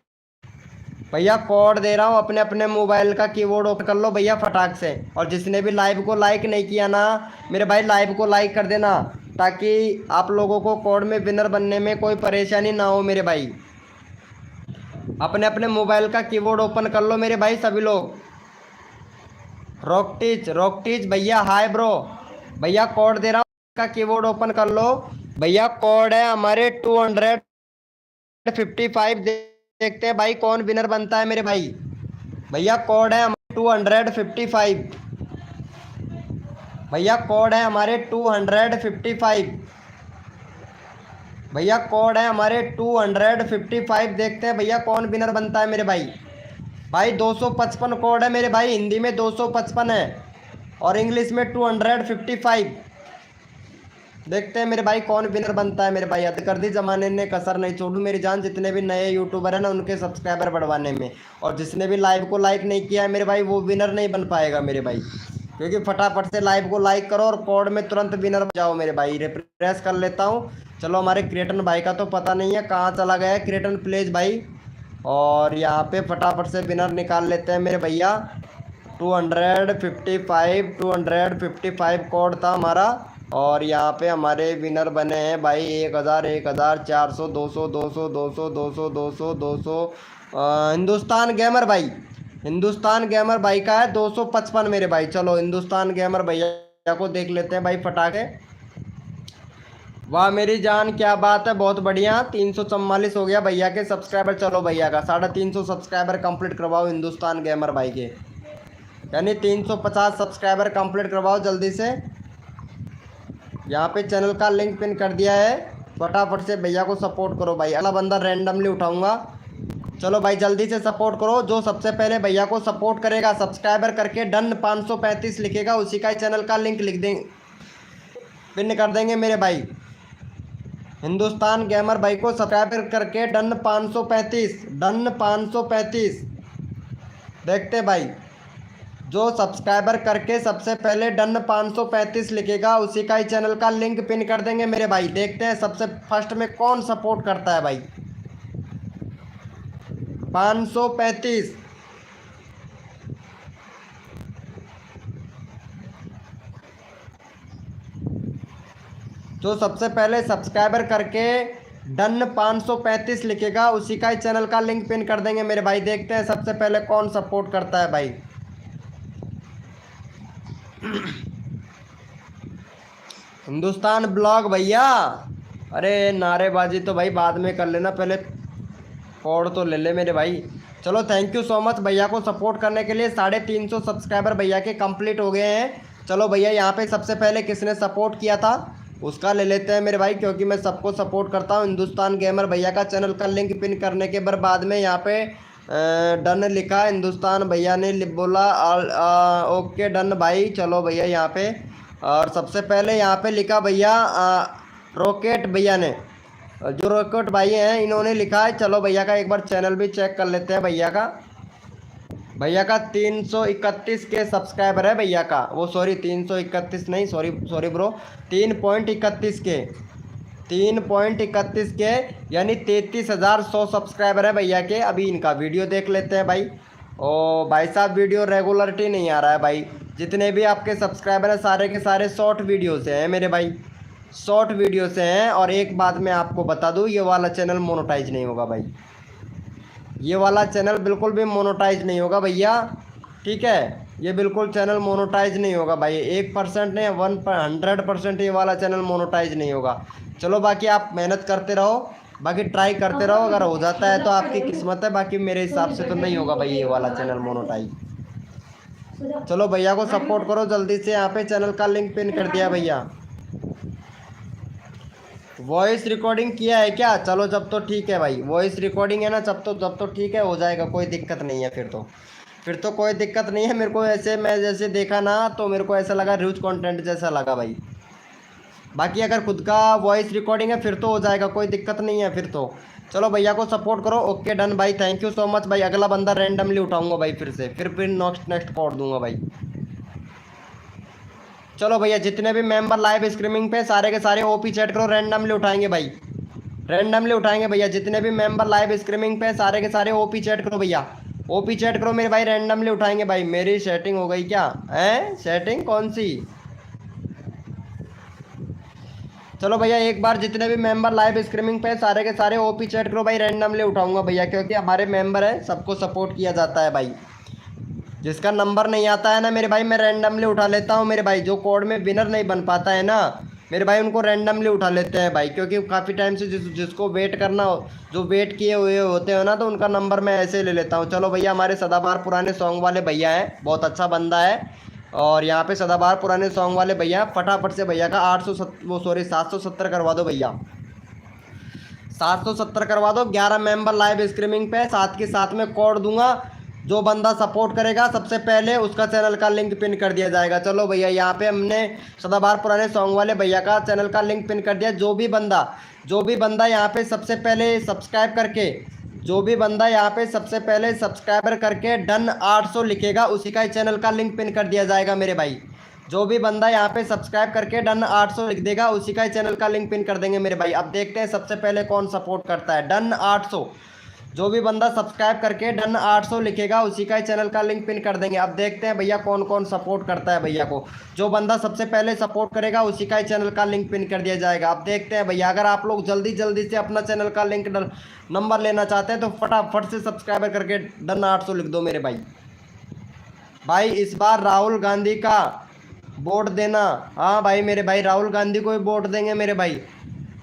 भैया कोड दे रहा हूँ, अपने अपने मोबाइल का कीबोर्ड ओपन कर लो भैया फटाक से। और जिसने भी लाइव को लाइक नहीं किया ना मेरे भाई, लाइव को लाइक कर देना, ताकि आप लोगों को कोड में विनर बनने में कोई परेशानी ना हो मेरे भाई। अपने अपने मोबाइल का कीबोर्ड ओपन कर लो मेरे भाई सभी लोग। रॉकटीज भैया हाय ब्रो, भैया कोड दे रहा हूँ का कीबोर्ड ओपन कर लो भैया। कोड है हमारे 255, देखते हैं भाई कौन विनर बनता है मेरे भाई। भैया कोड है हमारे 255, भैया कोड है हमारे 255, भैया कोड है हमारे 255, देखते हैं भैया कौन विनर बनता है मेरे भाई। भाई 255 कोड है मेरे भाई, हिंदी में 255 है और इंग्लिश में 255। देखते हैं मेरे भाई कौन विनर बनता है मेरे भाई। हथकर्दी जमाने ने कसर नहीं छोड़ू मेरी जान, जितने भी नए यूट्यूबर हैं ना उनके सब्सक्राइबर बढ़वाने में। और जिसने भी लाइव को लाइक नहीं किया है मेरे भाई, वो विनर नहीं बन पाएगा मेरे भाई, क्योंकि फटाफट से लाइव को लाइक करो और कोड में तुरंत विनर बन जाओ मेरे भाई। रिफ्रेश कर लेता हूँ। चलो हमारे क्रिएटन भाई का तो पता नहीं है कहाँ चला गया है क्रिएटन प्लेज भाई, और यहाँ पे फटाफट से विनर निकाल लेते हैं मेरे भैया। 255 कोड था हमारा, और यहाँ पे हमारे विनर बने हैं भाई 1000, 1400, 200, 200, 200, 200, 200, 200। हिंदुस्तान गेमर भाई, हिंदुस्तान गेमर भाई का है 255 मेरे भाई। चलो हिंदुस्तान गेमर भैया को देख लेते हैं भाई फटाके। वाह मेरी जान क्या बात है, बहुत बढ़िया। 344 हो गया भैया के सब्सक्राइबर। चलो भैया का 350 सब्सक्राइबर कंप्लीट करवाओ हिंदुस्तान गेमर भाई के, यानी 350 सब्सक्राइबर कंप्लीट करवाओ जल्दी से। यहाँ पे चैनल का लिंक पिन कर दिया है, फटाफट से भैया को सपोर्ट करो भाई। अगला बंदा रैंडमली उठाऊंगा। चलो भाई जल्दी से सपोर्ट करो, जो सबसे पहले भैया को सपोर्ट करेगा सब्सक्राइबर करके डन 535 लिखेगा, उसी का चैनल का लिंक लिख देंगे, पिन कर देंगे मेरे भाई। हिंदुस्तान गेमर भाई को सब्सक्राइब करके डन 535, डन 535। देखते भाई, जो सब्सक्राइबर करके सबसे पहले डन 535 लिखेगा, उसी का ही चैनल का लिंक पिन कर देंगे मेरे भाई। देखते हैं सबसे फर्स्ट में कौन सपोर्ट करता है भाई। 535, जो सबसे पहले सब्सक्राइबर करके डन 535 लिखेगा, उसी का ही चैनल का लिंक पिन कर देंगे मेरे भाई। देखते हैं सबसे पहले कौन सपोर्ट करता है भाई। हिंदुस्तान ब्लॉग भैया, अरे नारेबाजी तो भाई बाद में कर लेना, पहले कोड तो ले ले मेरे भाई। चलो थैंक यू सो मच भैया को सपोर्ट करने के लिए। 350 सब्सक्राइबर भैया के कंप्लीट हो गए हैं। चलो भैया यहाँ पे सबसे पहले किसने सपोर्ट किया था उसका ले लेते हैं मेरे भाई, क्योंकि मैं सबको सपोर्ट करता हूँ। हिंदुस्तान गेमर भैया का चैनल का लिंक पिन करने के बाद में यहाँ पे डन लिखा, हिंदुस्तान भैया ने बोला ओके डन भाई। चलो भैया यहाँ पे, और सबसे पहले यहाँ पे लिखा भैया रॉकेट भैया ने, जो रॉकेट भाई हैं इन्होंने लिखा है। चलो भैया का एक बार चैनल भी चेक कर लेते हैं भैया का। भैया का 331 के सब्सक्राइबर है भैया का, वो सॉरी 331 नहीं, सॉरी ब्रो, 3.31 के। 3.31 के, यानी 33,100 सब्सक्राइबर है भैया के। अभी इनका वीडियो देख लेते हैं भाई। और भाई साहब वीडियो रेगुलरिटी नहीं आ रहा है भाई। जितने भी आपके सब्सक्राइबर हैं सारे के सारे शॉर्ट वीडियो से हैं मेरे भाई, शॉर्ट वीडियो से हैं। और एक बात मैं आपको बता दूं, ये वाला चैनल मोनेटाइज नहीं होगा भाई, ये वाला चैनल बिल्कुल भी मोनेटाइज नहीं होगा भैया, ठीक है। ये बिल्कुल चैनल मोनेटाइज नहीं होगा भाई, 1% नहीं 100% ये वाला चैनल मोनेटाइज नहीं होगा। चलो बाकी आप मेहनत करते रहो, बाकी ट्राई करते रहो, अगर हो जाता है तो आपकी किस्मत है, बाकी मेरे हिसाब से तो नहीं होगा भाई ये वाला चैनल मोनेटाइज। चलो भैया को सपोर्ट करो जल्दी से, यहाँ पे चैनल का लिंक पिन कर दिया भैया। वॉइस रिकॉर्डिंग किया है क्या? चलो जब तो ठीक है भाई, वॉइस रिकॉर्डिंग है ना, जब तो ठीक है, हो जाएगा, कोई दिक्कत नहीं है। फिर तो कोई दिक्कत नहीं है। मेरे को ऐसे, मैं जैसे देखा ना तो मेरे को ऐसा लगा र्यूज कंटेंट जैसा लगा भाई। बाकी अगर खुद का वॉइस रिकॉर्डिंग है फिर तो हो जाएगा, कोई दिक्कत नहीं है फिर तो। चलो भैया को सपोर्ट करो। ओके डन भाई, थैंक यू सो मच भाई। अगला बंदा रैंडमली उठाऊंगा भाई फिर से, फिर नेक्स्ट कोड दूंगा भाई। चलो भैया जितने भी मेंबर लाइव स्ट्रीमिंग पे सारे के सारे ओपी चैट करो, रैंडमली उठाएंगे भाई, रैंडमली उठाएंगे भैया। जितने भी मेंबर लाइव स्ट्रीमिंग पे सारे के सारे ओपी चैट करो भैया, ओपी चैट करो मेरे भाई, रैंडमली उठाएंगे भाई। मेरी सेटिंग हो गई क्या है? सेटिंग कौन सी? चलो भैया एक बार जितने भी मेंबर लाइव स्ट्रीमिंग पे सारे के सारे ओपी चैट करो भाई, रैंडमली उठाऊंगा भैया, क्योंकि हमारे मेंबर है, सबको सपोर्ट किया जाता है भाई। जिसका नंबर नहीं आता है ना मेरे भाई, मैं रैंडमली उठा लेता हूँ मेरे भाई। जो कोड में विनर नहीं बन पाता है ना मेरे भाई, उनको रैंडमली उठा लेते हैं भाई, क्योंकि काफ़ी टाइम से जिसको वेट करना हो, जो वेट किए हुए होते हो ना, तो उनका नंबर मैं ऐसे ले लेता हूँ। चलो भैया हमारे सदाबहार पुराने सॉन्ग वाले भैया हैं, बहुत अच्छा बंदा है। और यहाँ पे सदाबहार पुराने सॉन्ग वाले भैया, फटाफट से भैया का 770 करवा दो भैया, 770 करवा दो। 11 मेंबर लाइव स्ट्रीमिंग पे, साथ के साथ में कोड दूंगा। जो बंदा सपोर्ट करेगा सबसे पहले उसका चैनल का लिंक पिन कर दिया जाएगा। चलो भैया यहाँ पे हमने सदाबहार पुराने सॉन्ग वाले भैया का चैनल का लिंक पिन कर दिया। जो भी बंदा यहाँ पे सबसे पहले सब्सक्राइब करके, जो भी बंदा यहाँ पे सबसे पहले सब्सक्राइबर करके डन 800 लिखेगा, उसी का ही चैनल का लिंक पिन कर दिया जाएगा मेरे भाई। जो भी बंदा यहाँ पे सब्सक्राइब करके डन 800 लिख देगा, उसी का ही चैनल का लिंक पिन कर देंगे मेरे भाई। अब देखते हैं सबसे पहले कौन सपोर्ट करता है। डन 800, जो भी बंदा सब्सक्राइब करके डन 800 लिखेगा, उसी का ही चैनल का लिंक पिन कर देंगे। अब देखते हैं भैया कौन कौन सपोर्ट करता है भैया को। जो बंदा सबसे पहले सपोर्ट करेगा उसी का ही चैनल का लिंक पिन कर दिया जाएगा। अब देखते हैं भैया, अगर आप लोग जल्दी जल्दी से अपना चैनल का लिंक नंबर लेना चाहते हैं तो फटाफट से सब्सक्राइबर करके डन 800 लिख दो मेरे भाई। भाई इस बार राहुल गांधी का वोट देना। हाँ भाई मेरे भाई, राहुल गांधी को ही वोट देंगे मेरे भाई।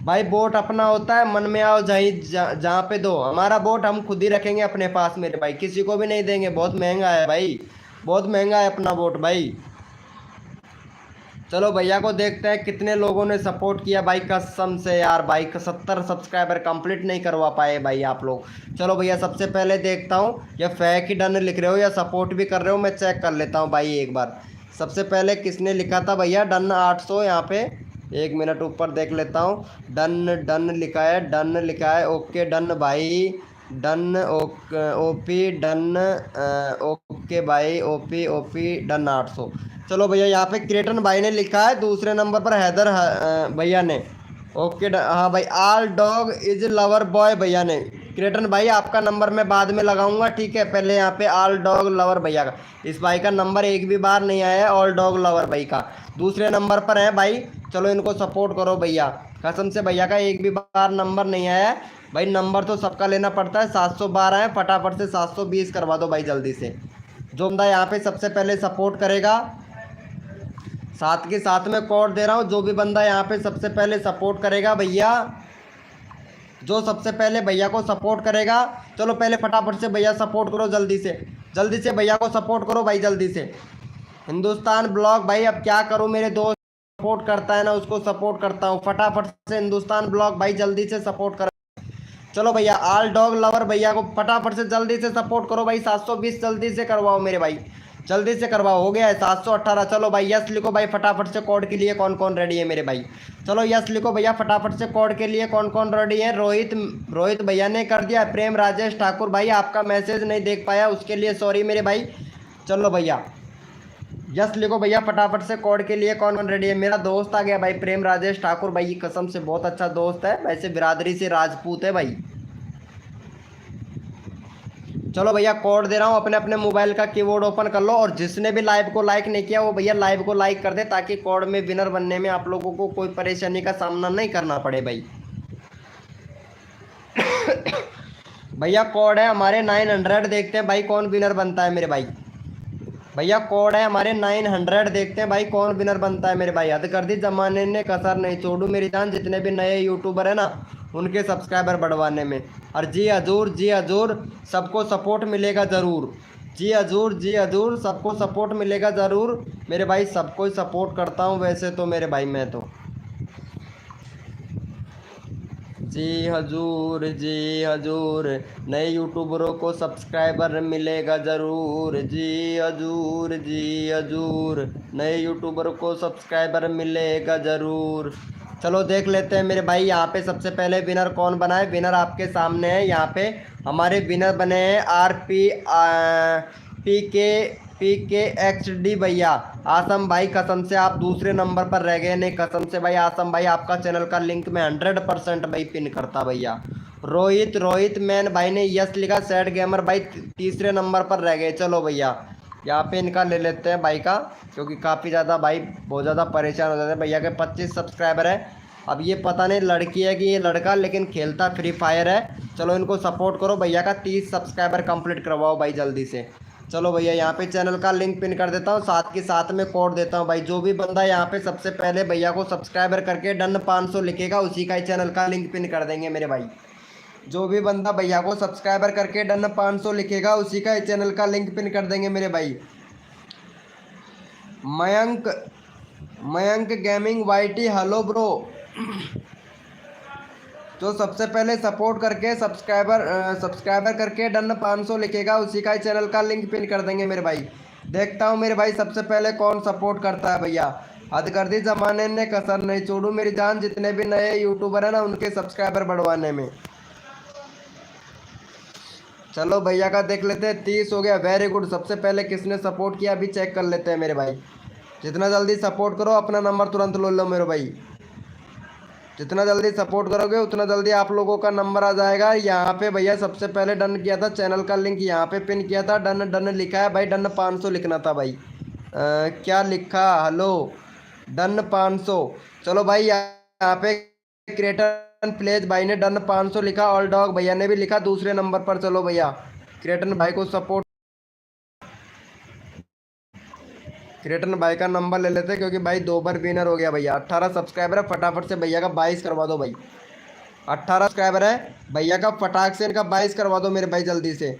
भाई वोट अपना होता है, मन में आओ जहाँ पे दो। हमारा वोट हम खुद ही रखेंगे अपने पास मेरे भाई, किसी को भी नहीं देंगे। बहुत महंगा है भाई, बहुत महंगा है अपना वोट भाई। चलो भैया को देखते हैं कितने लोगों ने सपोर्ट किया भाई। कसम से यार भाई 70 सब्सक्राइबर कंप्लीट नहीं करवा पाए भाई आप लोग। चलो भैया सबसे पहले देखता हूँ या फेक ही डन लिख रहे हो या सपोर्ट भी कर रहे हो, मैं चेक कर लेता हूँ भाई एक बार। सबसे पहले किसने लिखा था भैया डन 800? यहाँ पे 1 मिनट ऊपर देख लेता हूँ। डन लिखा है, डन लिखा है। ओके डन भाई, डन ओपी डन, ओके भाई ओपी डन 800। चलो भैया यहाँ पे क्रिएटन भाई ने लिखा है, दूसरे नंबर पर हैदर भैया ने। ओके हाँ भाई, आल डॉग इज लवर बॉय भैया ने। क्रिएटन भाई आपका नंबर मैं बाद में लगाऊंगा, ठीक है। पहले यहाँ पे आल डॉग लवर भैया का, इस भाई का नंबर एक भी बार नहीं आया है, ऑल डॉग लवर भाई का दूसरे नंबर पर है भाई। चलो इनको सपोर्ट करो भैया, कसम से भैया का एक भी बार नंबर नहीं आया है भाई। नंबर तो सबका लेना पड़ता है। 712 है, फटाफट से 720 करवा दो भाई जल्दी से। जो बंदा यहाँ पे सबसे पहले सपोर्ट करेगा, साथ के साथ में कोड दे रहा हूँ, जो भी बंदा यहाँ पे सबसे पहले सपोर्ट करेगा भैया, जो सबसे पहले भैया को सपोर्ट करेगा, चलो पहले फटाफट से भैया सपोर्ट करो जल्दी से भैया को सपोर्ट करो भाई जल्दी से। हिंदुस्तान ब्लॉग भाई, अब क्या करूँ, मेरे दोस्त सपोर्ट करता है ना, उसको सपोर्ट करता हूँ। फटाफट से हिंदुस्तान ब्लॉग भाई जल्दी से सपोर्ट कर। चलो भैया आल डॉग लवर भैया को फटाफट से जल्दी से सपोर्ट करो भाई। 720 जल्दी से करवाओ मेरे भाई, जल्दी से करवाओ। हो गया है 718। चलो भाई यस लिखो भाई फटाफट से, कोड के लिए कौन कौन रेडी है मेरे भाई। चलो यस लिखो भैया फटाफट से, कोड के लिए कौन कौन रेडी है। रोहित भैया ने कर दिया। प्रेम राजेश ठाकुर भाई आपका मैसेज नहीं देख पाया, उसके लिए सॉरी मेरे भाई। चलो भैया यस लिखो भैया फटाफट से। कोड के लिए कौन कौन रेडी है? मेरा दोस्त आ गया भाई, प्रेम राजेश ठाकुर भाई, कसम से बहुत अच्छा दोस्त है, वैसे बिरादरी से राजपूत है भाई। चलो भैया कोड दे रहा हूँ, अपने अपने मोबाइल का कीबोर्ड ओपन कर लो, और जिसने भी लाइव को लाइक नहीं किया वो भैया लाइव को लाइक कर दे, ताकि कोड में विनर बनने में आप लोगों को कोई परेशानी का सामना नहीं करना पड़े भाई। भैया कोड है हमारे 900, देखते हैं भाई कौन विनर बनता है मेरे भाई। भैया कोड है हमारे 900, देखते हैं भाई कौन विनर बनता है मेरे भाई। हद कर दी जमाने ने, कसर नहीं छोड़ू मेरी जान, जितने भी नए यूट्यूबर है ना उनके सब्सक्राइबर बढ़वाने में। और जी हजूर, जी हजूर, सबको सपोर्ट मिलेगा ज़रूर। जी हजूर, जी हजूर, सबको सपोर्ट मिलेगा ज़रूर मेरे भाई, सबको ही सपोर्ट करता हूँ वैसे तो मेरे भाई मैं तो। जी हजूर, जी हजूर, नए यूट्यूबरों को सब्सक्राइबर मिलेगा ज़रूर। जी हजूर, जी हजूर, नए यूट्यूबरों को सब्सक्राइबर मिलेगा ज़रूर। चलो देख लेते हैं मेरे भाई, यहाँ पे सबसे पहले विनर कौन बना है। विनर आपके सामने है, यहाँ पे हमारे विनर बने हैं पी के एक्स डी भैया। आसम भाई कसम से आप दूसरे नंबर पर रह गए, नहीं कसम से भाई आसम भाई, आपका चैनल का लिंक मैं 100% भाई पिन करता भैया। रोहित मैन भाई ने यस लिखा। सैड गेमर भाई तीसरे नंबर पर रह गए। चलो भैया यहाँ पे इनका ले लेते हैं भाई का, क्योंकि काफ़ी ज़्यादा भाई बहुत ज़्यादा परेशान हो जाते हैं। भैया के 25 सब्सक्राइबर है। अब ये पता नहीं लड़की है कि ये लड़का, लेकिन खेलता फ्री फायर है। चलो इनको सपोर्ट करो, भैया का 30 सब्सक्राइबर कंप्लीट करवाओ भाई जल्दी से। चलो भैया यहाँ पे चैनल का लिंक पिन कर देता हूँ, साथ के साथ में कोड देता हूँ भाई। जो भी बंदा यहाँ पे सबसे पहले भैया को सब्सक्राइबर करके डन 500 लिखेगा, उसी का ही चैनल का लिंक पिन कर देंगे मेरे भाई। जो भी बंदा भैया को सब्सक्राइबर करके डन 500 लिखेगा, उसी का ही चैनल का लिंक पिन कर देंगे मेरे भाई। Mayank Mayank gaming YT, hello bro. जो सबसे पहले सपोर्ट करके सब्सक्राइबर करके डन 500 लिखेगा, उसी का ही चैनल का लिंक पिन कर देंगे मेरे भाई। देखता हूँ मेरे भाई सबसे पहले कौन सपोर्ट करता है भैया। हद कर दी जमाने ने, कसर नहीं छोड़ू मेरी जान, जितने भी नए यूट्यूबर है ना उनके सब्सक्राइबर बढ़वाने में। चलो भैया का देख लेते हैं, 30 हो गया, वेरी गुड। सबसे पहले किसने सपोर्ट किया अभी चेक कर लेते हैं मेरे भाई। जितना जल्दी सपोर्ट करो अपना नंबर तुरंत ले लो मेरे भाई। जितना जल्दी सपोर्ट करोगे उतना जल्दी आप लोगों का नंबर आ जाएगा। यहाँ पे भैया सबसे पहले डन किया था, चैनल का लिंक यहाँ पे पिन किया था, डन डन लिखा है भाई, डन 500 लिखना था भाई। क्या लिखा, हेलो डन 500। चलो भाई यहाँ पे क्रिएटन प्लेज भाई ने डन 500 लिखा, ऑल डॉग भैया ने भी लिखा दूसरे नंबर पर। चलो भैया क्रिएटन भाई को सपोर्ट, क्रिएटन भाई का नंबर ले लेते हैं, क्योंकि भाई 2 बार विनर हो गया भैया। 18 सब्सक्राइबर है, फटाफट से भैया का 22 करवा दो भाई। 18 सब्सक्राइबर है भैया का, फटाक से इनका 22 करवा दो मेरे भाई जल्दी से।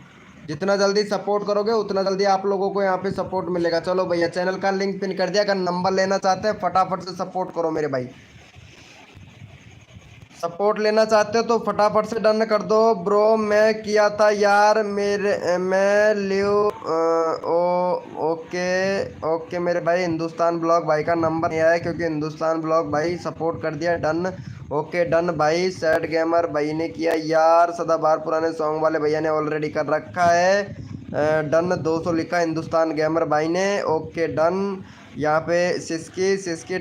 जितना जल्दी सपोर्ट करोगे उतना जल्दी आप लोगों को यहाँ पे सपोर्ट मिलेगा। चलो भैया चैनल का लिंक पिन कर दिया, अगर नंबर लेना चाहते हैं फटाफट से सपोर्ट करो मेरे भाई। सपोर्ट लेना चाहते हो तो फटाफट से डन कर दो ब्रो। मैं किया था यार, मेरे मैं लियो ओके ओके मेरे भाई। हिंदुस्तान ब्लॉग भाई का नंबर नहीं आया, क्योंकि हिंदुस्तान ब्लॉग भाई सपोर्ट कर दिया, डन ओके डन भाई। सैड गेमर भाई ने किया यार, सदाबहार पुराने सॉन्ग वाले भैया ने ऑलरेडी कर रखा है, डन 200 लिखा हिंदुस्तान गेमर भाई ने, ओके डन। यहाँ पे सिस्की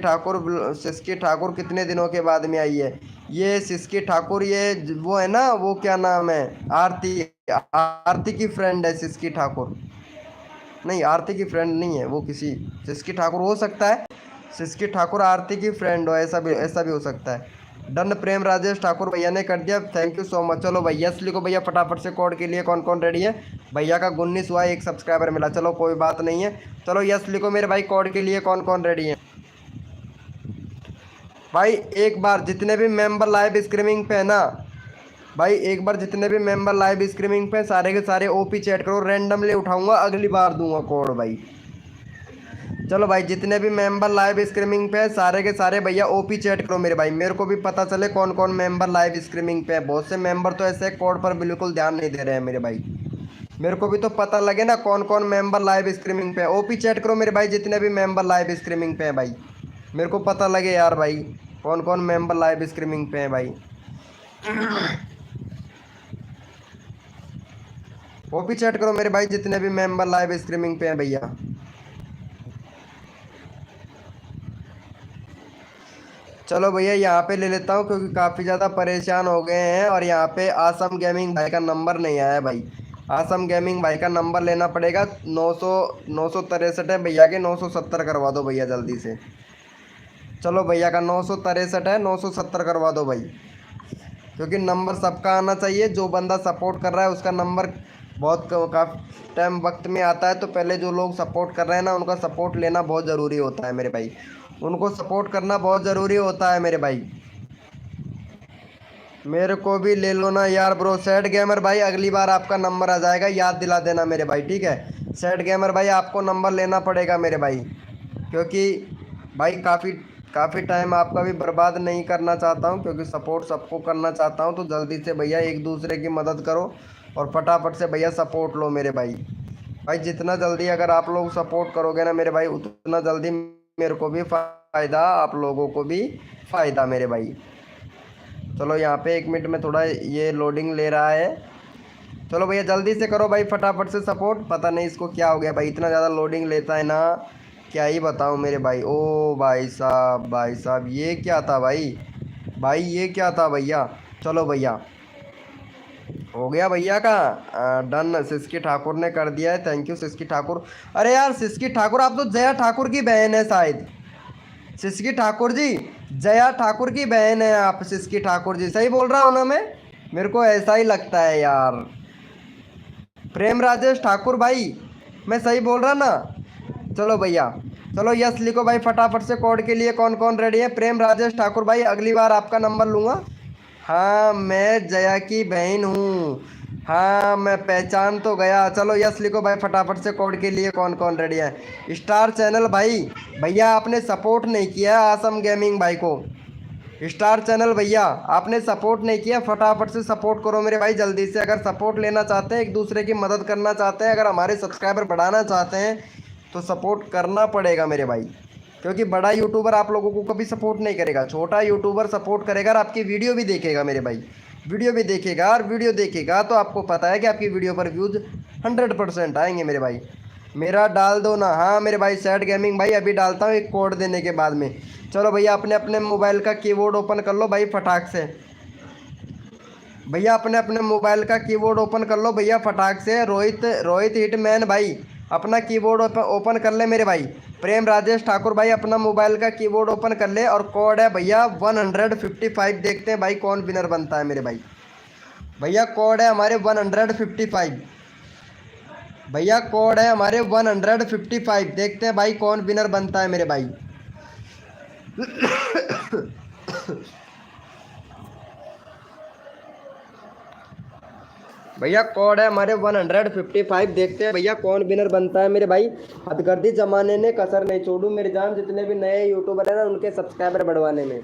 ठाकुर कितने दिनों के बाद में आई है? ये सिस्की ठाकुर, ये वो है ना, वो क्या नाम है, आरती की फ्रेंड है सिस्की ठाकुर। नहीं आरती की फ्रेंड नहीं है वो, किसी सिस्की ठाकुर हो सकता है, सिस्की ठाकुर आरती की फ्रेंड हो, ऐसा भी हो सकता है। डन प्रेम राजेश ठाकुर भैया ने कर दिया, थैंक यू सो मच। चलो भैया यस लिखो भैया फटाफट से। कोड के लिए कौन कौन रेडी है? भैया का 19 हुआ, 1 सब्सक्राइबर मिला, चलो कोई बात नहीं है। चलो यस लिखो मेरे भाई, कोड के लिए कौन कौन रेडी है भाई। एक बार जितने भी मेंबर लाइव स्ट्रीमिंग पे है ना भाई, एक बार जितने भी मेंबर लाइव स्ट्रीमिंग पे सारे के सारे ओपी चैट करो, रैंडमली उठाऊंगा, अगली बार दूंगा कोड भाई। चलो भाई जितने भी मेंबर लाइव स्ट्रीमिंग पे सारे के सारे भैया ओपी चैट करो मेरे भाई, मेरे को भी पता चले कौन कौन मेंबर लाइव स्ट्रीमिंग पे है। बहुत से मेंबर तो ऐसे कोड पर बिल्कुल ध्यान नहीं दे रहे हैं मेरे भाई, मेरे को भी तो पता लगे ना कौन कौन मेंबर लाइव स्ट्रीमिंग पे है। ओपी चैट करो मेरे भाई जितने भी मेंबर लाइव स्ट्रीमिंग पे है भाई, मेरे को पता लगे यार भाई कौन कौन मेंबर लाइव स्ट्रीमिंग पे है भाई। ओपी चैट करो मेरे भाई जितने भी मेंबर लाइव स्ट्रीमिंग पे हैं भैया। चलो भैया यहाँ पे ले लेता हूँ क्योंकि काफ़ी ज़्यादा परेशान हो गए हैं। और यहाँ पे आसम गेमिंग भाई का नंबर नहीं आया भाई। आसम गेमिंग भाई का नंबर लेना पड़ेगा। 963 है भैया के, 970 करवा दो भैया जल्दी से। चलो भैया का 963 है, 970 करवा दो भाई। क्योंकि नंबर सबका आना चाहिए, जो बंदा सपोर्ट कर रहा है उसका नंबर बहुत काफ़ी टाइम वक्त में आता है। तो पहले जो लोग सपोर्ट कर रहे हैं ना, उनका सपोर्ट लेना बहुत ज़रूरी होता है मेरे भाई। उनको सपोर्ट करना बहुत ज़रूरी होता है मेरे भाई। मेरे को भी ले लो ना यार ब्रो। सैड गेमर भाई अगली बार आपका नंबर आ जाएगा, याद दिला देना मेरे भाई, ठीक है। सैड गेमर भाई आपको नंबर लेना पड़ेगा मेरे भाई। क्योंकि भाई काफ़ी काफ़ी टाइम आपका भी बर्बाद नहीं करना चाहता हूँ, क्योंकि सपोर्ट सबको करना चाहता हूँ। तो जल्दी से भैया एक दूसरे की मदद करो और फटाफट से भैया सपोर्ट लो मेरे भाई। भाई जितना जल्दी अगर आप लोग सपोर्ट करोगे ना मेरे भाई, उतना जल्दी मेरे को भी फ़ायदा, आप लोगों को भी फ़ायदा मेरे भाई। चलो यहाँ पे 1 मिनट में थोड़ा ये लोडिंग ले रहा है। चलो भैया जल्दी से करो भाई फटाफट से सपोर्ट। पता नहीं इसको क्या हो गया भाई, इतना ज़्यादा लोडिंग लेता है ना, क्या ही बताऊँ मेरे भाई। ओ भाई साहब, भाई साहब ये क्या था भाई, भाई ये क्या था भैया। चलो भैया हो गया भैया का डन। सिस्की ठाकुर ने कर दिया है, थैंक यू सिस्की ठाकुर। अरे यार सिस्की ठाकुर, आप तो जया ठाकुर की बहन है शायद। सिस्की ठाकुर जी, जया ठाकुर की बहन है आप। सिस्की ठाकुर जी सही बोल रहा हूँ ना मैं? मेरे को ऐसा ही लगता है यार। प्रेम राजेश ठाकुर भाई, मैं सही बोल रहा ना? चलो भैया, चलो यस लिखो भाई फटाफट से। कोड के लिए कौन कौन रेडी है? प्रेम राजेश ठाकुर भाई अगली बार आपका नंबर लूँगा। हाँ मैं जया की बहन हूँ। हाँ मैं पहचान तो गया। चलो यस लिखो भाई फटाफट से। कोड के लिए कौन कौन रेडी है? स्टार चैनल भाई, भैया आपने सपोर्ट नहीं किया आसम गेमिंग भाई को। स्टार चैनल भैया आपने सपोर्ट नहीं किया, फटाफट से सपोर्ट करो मेरे भाई जल्दी से। अगर सपोर्ट लेना चाहते हैं, एक दूसरे की मदद करना चाहते हैं, अगर हमारे सब्सक्राइबर बढ़ाना चाहते हैं, तो सपोर्ट करना पड़ेगा मेरे भाई। क्योंकि बड़ा यूट्यूबर आप लोगों को कभी सपोर्ट नहीं करेगा, छोटा यूट्यूबर सपोर्ट करेगा और आपकी वीडियो भी देखेगा मेरे भाई। वीडियो भी देखेगा, और वीडियो देखेगा तो आपको पता है कि आपकी वीडियो पर व्यूज़ 100% आएंगे मेरे भाई। मेरा डाल दो ना। हाँ मेरे भाई सैड गेमिंग भाई अभी डालता हूँ एक कोड देने के बाद में। चलो भैया अपने अपने मोबाइल का कीबोर्ड ओपन कर लो भाई फटाक से। भैया अपने अपने मोबाइल का कीबोर्ड ओपन कर लो भैया फटाक से। रोहित रोहित हिटमैन भाई अपना कीबोर्ड ओपन कर ले मेरे भाई। प्रेम राजेश ठाकुर भाई अपना मोबाइल का कीबोर्ड ओपन कर ले। और कोड है भैया 155। देखते हैं भाई कौन विनर बनता है मेरे भाई। भैया कोड है हमारे 155। भैया कोड है हमारे 155। देखते हैं भाई कौन विनर बनता है मेरे भाई। भैया कोड है हमारे 155। देखते हैं भैया कौन विनर बनता है मेरे भाई। हथगर्दी जमाने ने कसर नहीं छोड़ू मेरे जान, जितने भी नए यूट्यूबर हैं ना उनके सब्सक्राइबर बढ़वाने में।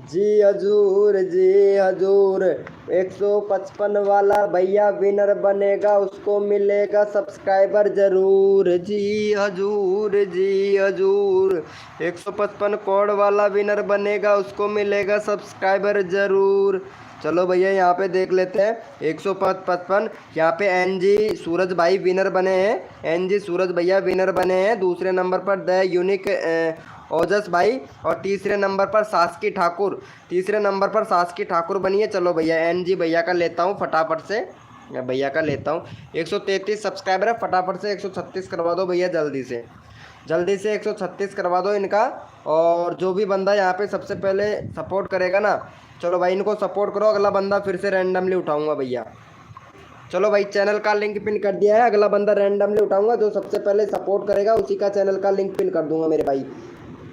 जी हजूर, जी हजूर। 155 वाला भैया विनर बनेगा, उसको मिलेगा सब्सक्राइबर जरूर। जी हजूर, जी हजूर। 155 कोड वाला विनर बनेगा, उसको मिलेगा सब्सक्राइबर जरूर। चलो भैया यहाँ पे देख लेते हैं। 155 यहाँ पे एन जी सूरज भाई विनर बने हैं। एन जी सूरज भैया विनर बने हैं। दूसरे नंबर पर द यूनिक ओजस भाई, और तीसरे नंबर पर सासकी ठाकुर। तीसरे नंबर पर सासकी ठाकुर बनी है। चलो भैया एन जी भैया का लेता हूँ फटाफट से। भैया का लेता हूँ। 133 सब्सक्राइबर है, फटाफट से 136 करवा दो भैया जल्दी से। जल्दी से 136 करवा दो इनका। और जो भी बंदा यहाँ पे सबसे पहले सपोर्ट करेगा ना, चलो भाई इनको सपोर्ट करो। अगला बंदा फिर से रैंडमली उठाऊंगा भैया। चलो भाई चैनल का लिंक पिन कर दिया है। अगला बंदा रैंडमली उठाऊंगा, जो सबसे पहले सपोर्ट करेगा उसी का चैनल का लिंक पिन कर दूंगा मेरे भाई।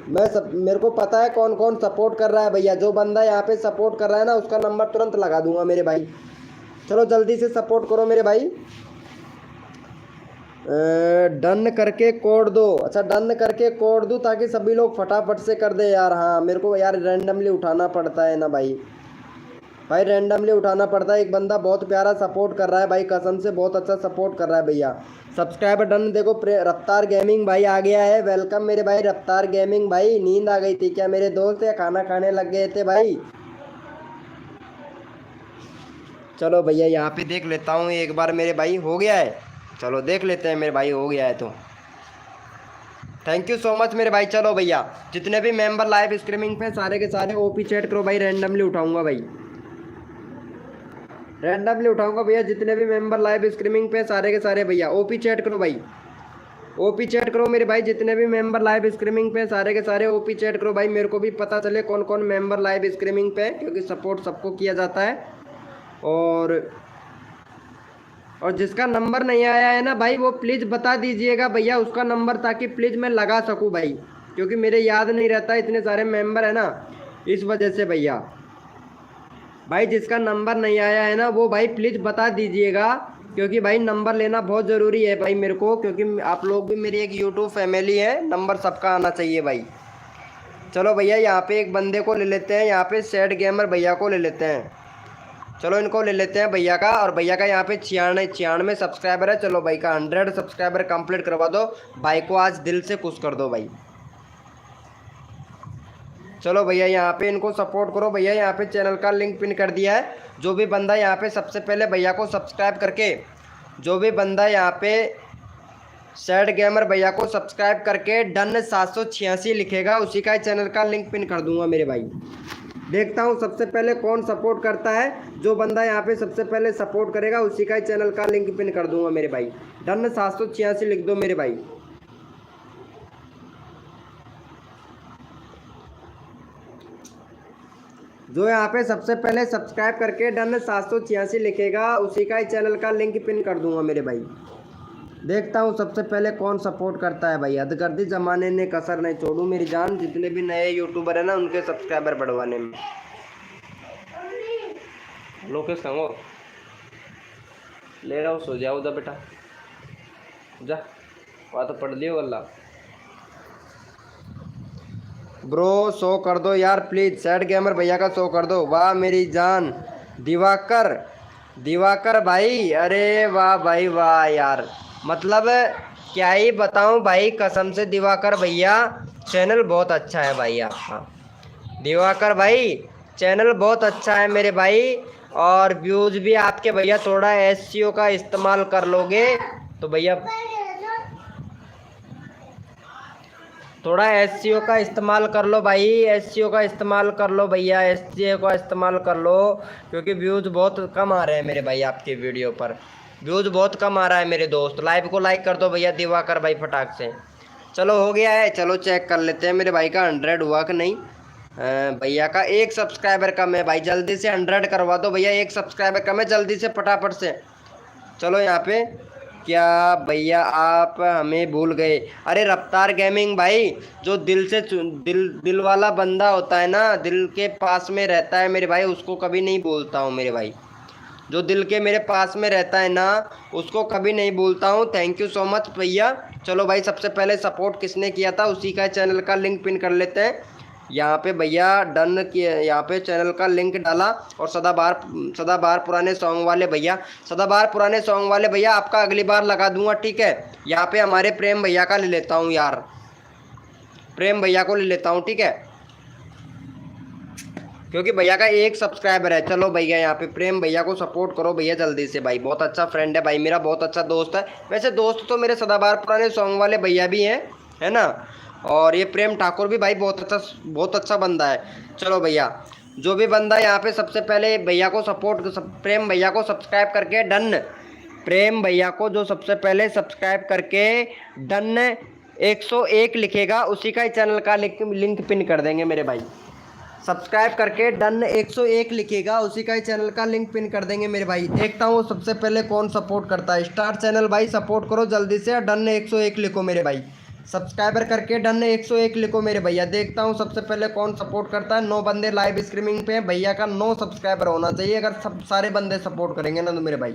मेरे को पता है कौन कौन सपोर्ट कर रहा है भैया। जो बंदा यहाँ पे सपोर्ट कर रहा है ना, उसका नंबर तुरंत लगा दूंगा मेरे भाई। चलो जल्दी से सपोर्ट करो मेरे भाई। डन करके कोड दो। अच्छा डन करके कोड दूँ ताकि सभी लोग फटाफट से कर दे यार। हाँ मेरे को यार रैंडमली उठाना पड़ता है ना भाई। भाई रैंडमली उठाना पड़ता है। एक बंदा बहुत प्यारा सपोर्ट कर रहा है भाई, कसम से बहुत अच्छा सपोर्ट कर रहा है भैया। सब्सक्राइबर डन देखो। रफ्तार गेमिंग भाई आ गया है, वेलकम मेरे भाई रफ्तार गेमिंग भाई। नींद आ गई थी क्या मेरे दोस्त, या खाना खाने लग गए थे भाई? चलो भैया यहाँ पे देख लेता हूँ एक बार मेरे भाई, हो गया है। चलो देख लेते हैं मेरे भाई हो गया है तो। थैंक यू सो मच मेरे भाई। चलो भैया जितने भी मेंबर लाइव स्ट्रीमिंग पे सारे के सारे ओपी चैट करो भाई, रैंडमली उठाऊंगा भाई, रैंडमली उठाऊंगा भैया। जितने भी मेंबर लाइव स्ट्रीमिंग पे सारे के सारे भैया ओपी चैट करो भाई, ओपी चैट करो मेरे भाई। जितने भी मेंबर लाइव स्ट्रीमिंग पे सारे के सारे ओपी चैट करो भाई, मेरे को भी पता चले कौन कौन मेंबर लाइव स्ट्रीमिंग पे, क्योंकि सपोर्ट सबको किया जाता है। और जिसका नंबर नहीं आया है ना भाई वो प्लीज़ बता दीजिएगा भैया उसका नंबर, ताकि प्लीज़ मैं लगा सकूं भाई, क्योंकि मेरे याद नहीं रहता, इतने सारे मेंबर है ना, इस वजह से भैया। भाई जिसका नंबर नहीं आया है ना वो भाई प्लीज़ बता दीजिएगा, क्योंकि भाई नंबर लेना बहुत ज़रूरी है भाई मेरे को, क्योंकि आप लोग भी मेरी एक यूट्यूब फैमिली है, नंबर सबका आना चाहिए भाई। चलो भैया यहाँ पे एक बंदे को ले लेते हैं, यहाँ पे सैड गेमर भैया को ले लेते हैं। चलो इनको ले लेते हैं भैया का, और भैया का यहाँ पे 96 सब्सक्राइबर है। चलो भाई का 100 सब्सक्राइबर कंप्लीट करवा दो, भाई को आज दिल से खुश कर दो भाई। चलो भैया यहाँ पे इनको सपोर्ट करो भैया, यहाँ पे चैनल का लिंक पिन कर दिया है। जो भी बंदा यहाँ पे सबसे पहले भैया को सब्सक्राइब करके, जो भी बंदा यहाँ पे सैड गेमर भैया को सब्सक्राइब करके डन 786 लिखेगा, उसी का चैनल का लिंक पिन कर दूंगा मेरे भाई। देखता हूँ सबसे पहले कौन सपोर्ट करता है, जो बंदा यहाँ पे सबसे पहले सपोर्ट करेगा उसी का चैनल का लिंक पिन कर दूंगा मेरे भाई। डन 786 लिख दो मेरे भाई। जो यहाँ पे सबसे पहले सब्सक्राइब करके डन 786 लिखेगा उसी का चैनल का लिंक पिन कर दूंगा मेरे भाई। देखता हूँ सबसे पहले कौन सपोर्ट करता है भाई। हदगर्दी जमाने ने कसर नहीं छोड़ू मेरी जान, जितने भी नए यूट्यूबर है ना उनके सब्सक्राइबर बढ़वाने में। लोकेश कहो ले रहा हूँ, सो जाओ उधर बेटा, जा वहाँ तो पढ़ लियो अल्लाह। ब्रो शो कर दो यार प्लीज, सैड गेमर भैया का शो कर दो। वाह मेरी जान दिवाकर, दिवाकर भाई, अरे वाह भाई वाह यार, मतलब क्या ही बताऊं भाई, कसम से दिवाकर भैया चैनल बहुत अच्छा है भाई आपका। दिवाकर भाई चैनल बहुत अच्छा है मेरे भाई, और व्यूज़ भी आपके भैया थोड़ा एसईओ का इस्तेमाल कर लोगे तो भैया, थोड़ा एसईओ का इस्तेमाल कर लो भाई, एसईओ का इस्तेमाल कर लो भैया, एसईओ का इस्तेमाल कर लो, क्योंकि व्यूज़ बहुत कम आ रहे हैं मेरे भाई आपके वीडियो पर, व्यूज़ बहुत कम आ रहा है मेरे दोस्त। लाइव को लाइक कर दो भैया दिवाकर भाई फटाक से। चलो हो गया है, चलो चेक कर लेते हैं मेरे भाई का 100 हुआ कि नहीं। भैया का एक सब्सक्राइबर कम है भाई, जल्दी से 100 करवा दो भैया, एक सब्सक्राइबर कम है, जल्दी से फटाफट से। चलो यहाँ पे क्या भैया आप हमें भूल गए? अरे रफ्तार गेमिंग भाई, जो दिल से दिल वाला बंदा होता है ना, दिल के पास में रहता है मेरे भाई, उसको कभी नहीं भूलता हूँ मेरे भाई। जो दिल के मेरे पास में रहता है ना उसको कभी नहीं भूलता हूँ। थैंक यू सो मच भैया। चलो भाई सबसे पहले सपोर्ट किसने किया था उसी का चैनल का लिंक पिन कर लेते हैं। यहाँ पे भैया डन किया, यहाँ पे चैनल का लिंक डाला, और सदाबहार पुराने सॉन्ग वाले भैया, सदाबहार पुराने सॉन्ग वाले भैया आपका अगली बार लगा दूंगा, ठीक है। यहाँ पे हमारे प्रेम भैया का ले लेता हूँ यार, प्रेम भैया को ले लेता हूँ, ठीक है, क्योंकि भैया का एक सब्सक्राइबर है। चलो भैया यहाँ पे प्रेम भैया को सपोर्ट करो भैया जल्दी से भाई, बहुत अच्छा फ्रेंड है भाई मेरा, बहुत अच्छा दोस्त है। वैसे दोस्त तो मेरे सदाबहार पुराने सॉन्ग वाले भैया भी हैं, है ना, और ये प्रेम ठाकुर भी भाई बहुत अच्छा बंदा है। चलो भैया जो भी बंदा यहाँ पे सबसे पहले भैया को प्रेम भैया को सब्सक्राइब करके डन, प्रेम भैया को जो सबसे पहले सब्सक्राइब करके डन 101 लिखेगा उसी का ही चैनल का लिंक पिन कर देंगे मेरे भाई। सब्सक्राइब करके डन 101 लिखेगा उसी का ही चैनल का लिंक पिन कर देंगे मेरे भाई। देखता हूँ सबसे पहले कौन सपोर्ट करता है। स्टार चैनल भाई सपोर्ट करो जल्दी से, डन 101 लिखो मेरे भाई, सब्सक्राइबर करके डन 101 लिखो मेरे भैया। देखता हूँ सबसे पहले कौन सपोर्ट करता है। 9 बंदे लाइव स्ट्रीमिंग पे हैं, भैया का 9 सब्सक्राइबर होना चाहिए, अगर सब सारे बंदे सपोर्ट करेंगे ना तो मेरे भाई।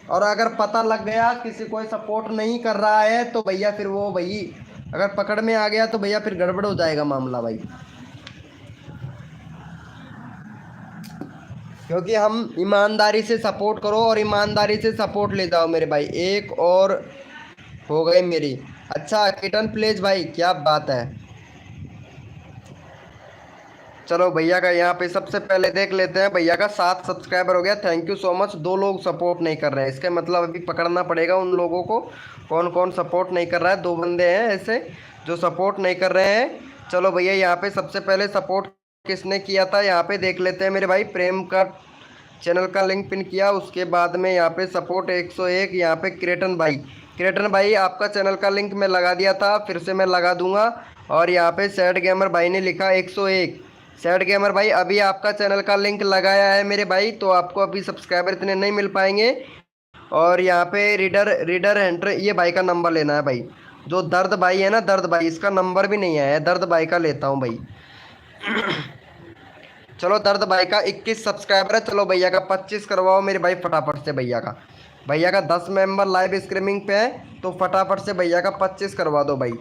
और अगर पता लग गया किसी कोई सपोर्ट नहीं कर रहा है तो भैया फिर वो भाई अगर पकड़ में आ गया तो भैया फिर गड़बड़ हो जाएगा मामला भाई, क्योंकि हम ईमानदारी से सपोर्ट करो और ईमानदारी से सपोर्ट ले जाओ मेरे भाई। एक और हो गई मेरी। अच्छा किटन प्लेज भाई क्या बात है। चलो भैया का यहाँ पे सबसे पहले देख लेते हैं, भैया का 7 सब्सक्राइबर हो गया, थैंक यू सो मच। 2 लोग सपोर्ट नहीं कर रहे हैं, इसका मतलब अभी पकड़ना पड़ेगा उन लोगों को, कौन कौन सपोर्ट नहीं कर रहा है? 2 बंदे हैं ऐसे जो सपोर्ट नहीं कर रहे हैं। चलो भैया यहाँ पे सबसे पहले सपोर्ट किसने किया था यहाँ पे देख लेते हैं मेरे भाई। प्रेम का चैनल का लिंक पिन किया, उसके बाद में यहाँ पे सपोर्ट 101 यहाँ पे क्रेटन भाई। क्रेटन भाई आपका चैनल का लिंक मैं लगा दिया था, फिर से मैं लगा दूंगा। और यहाँ पे सैड गेमर भाई ने लिखा 101। सैड गेमर भाई अभी आपका चैनल का लिंक लगाया है मेरे भाई, तो आपको अभी सब्सक्राइबर इतने नहीं मिल पाएंगे। और यहाँ पे रीडर एंटर ये भाई का नंबर लेना है भाई, जो दर्द भाई है ना, दर्द भाई, इसका नंबर भी नहीं आया है, दर्द भाई का लेता हूँ भाई। चलो दर्द भाई का 21 सब्सक्राइबर है, चलो भैया का 25 करवाओ मेरे भाई फटाफट से। भैया का 10 मेंबर लाइव स्ट्रीमिंग पे है, तो फटाफट से भैया का 25 करवा दो भाई।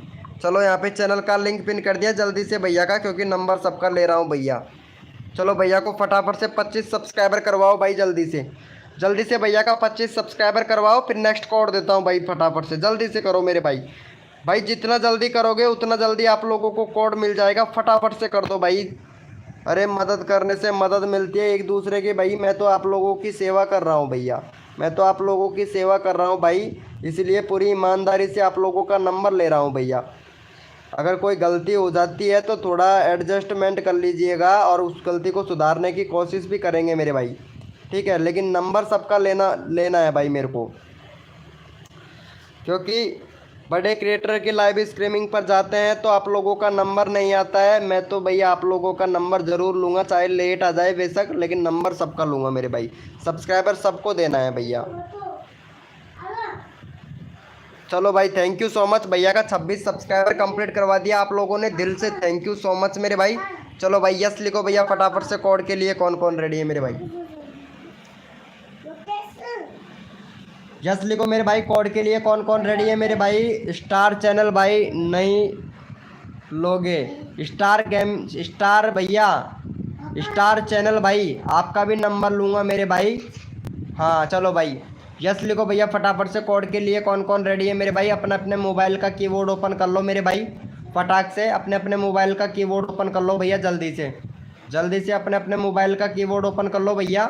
चलो यहाँ पे चैनल का लिंक पिन कर दिया जल्दी से भैया का, क्योंकि नंबर सबका ले रहा हूँ भैया। चलो भैया को फटाफट से 25 सब्सक्राइबर करवाओ भाई, जल्दी से भैया का 25 सब्सक्राइबर करवाओ, फिर नेक्स्ट कोड देता हूँ भाई। फटाफट से जल्दी से करो मेरे भाई। भाई जितना जल्दी करोगे उतना जल्दी आप लोगों को कोड मिल जाएगा, फटाफट से कर दो भाई। अरे मदद करने से मदद मिलती है एक दूसरे की भाई। मैं तो आप लोगों की सेवा कर रहा हूँ भैया, मैं तो आप लोगों की सेवा कर रहा हूँ भाई, इसलिए पूरी ईमानदारी से आप लोगों का नंबर ले रहा हूँ भैया। अगर कोई गलती हो जाती है तो थोड़ा एडजस्टमेंट कर लीजिएगा और उस गलती को सुधारने की कोशिश भी करेंगे मेरे भाई, ठीक है। लेकिन नंबर सबका लेना है भाई मेरे को, क्योंकि बड़े क्रिएटर की लाइव स्ट्रीमिंग पर जाते हैं तो आप लोगों का नंबर नहीं आता है। मैं तो भैया आप लोगों का नंबर ज़रूर लूँगा, चाहे लेट आ जाए बेशक, लेकिन नंबर सबका लूँगा मेरे भाई। सब्सक्राइबर सबको देना है भैया। चलो भाई थैंक यू सो मच, भैया का 26 सब्सक्राइबर कंप्लीट करवा दिया आप लोगों ने, दिल से थैंक यू सो मच मेरे भाई। चलो भाई यस लिखो भैया फटाफट से कोड के लिए। कौन कौन रेडी है मेरे भाई? यस लिखो मेरे भाई कोड के लिए। कौन कौन रेडी है मेरे भाई? स्टार चैनल भाई नहीं लोगे? स्टार भैया, स्टार चैनल भाई आपका भी नंबर लूँगा मेरे भाई। हाँ चलो भाई यस लिखो भैया फटाफट से कोड के लिए। कौन कौन रेडी है मेरे भाई? अपने अपने मोबाइल का कीबोर्ड ओपन कर लो मेरे भाई, फटाक से अपने अपने मोबाइल का कीबोर्ड ओपन कर लो भैया, जल्दी से अपने अपने मोबाइल का कीबोर्ड ओपन कर लो भैया।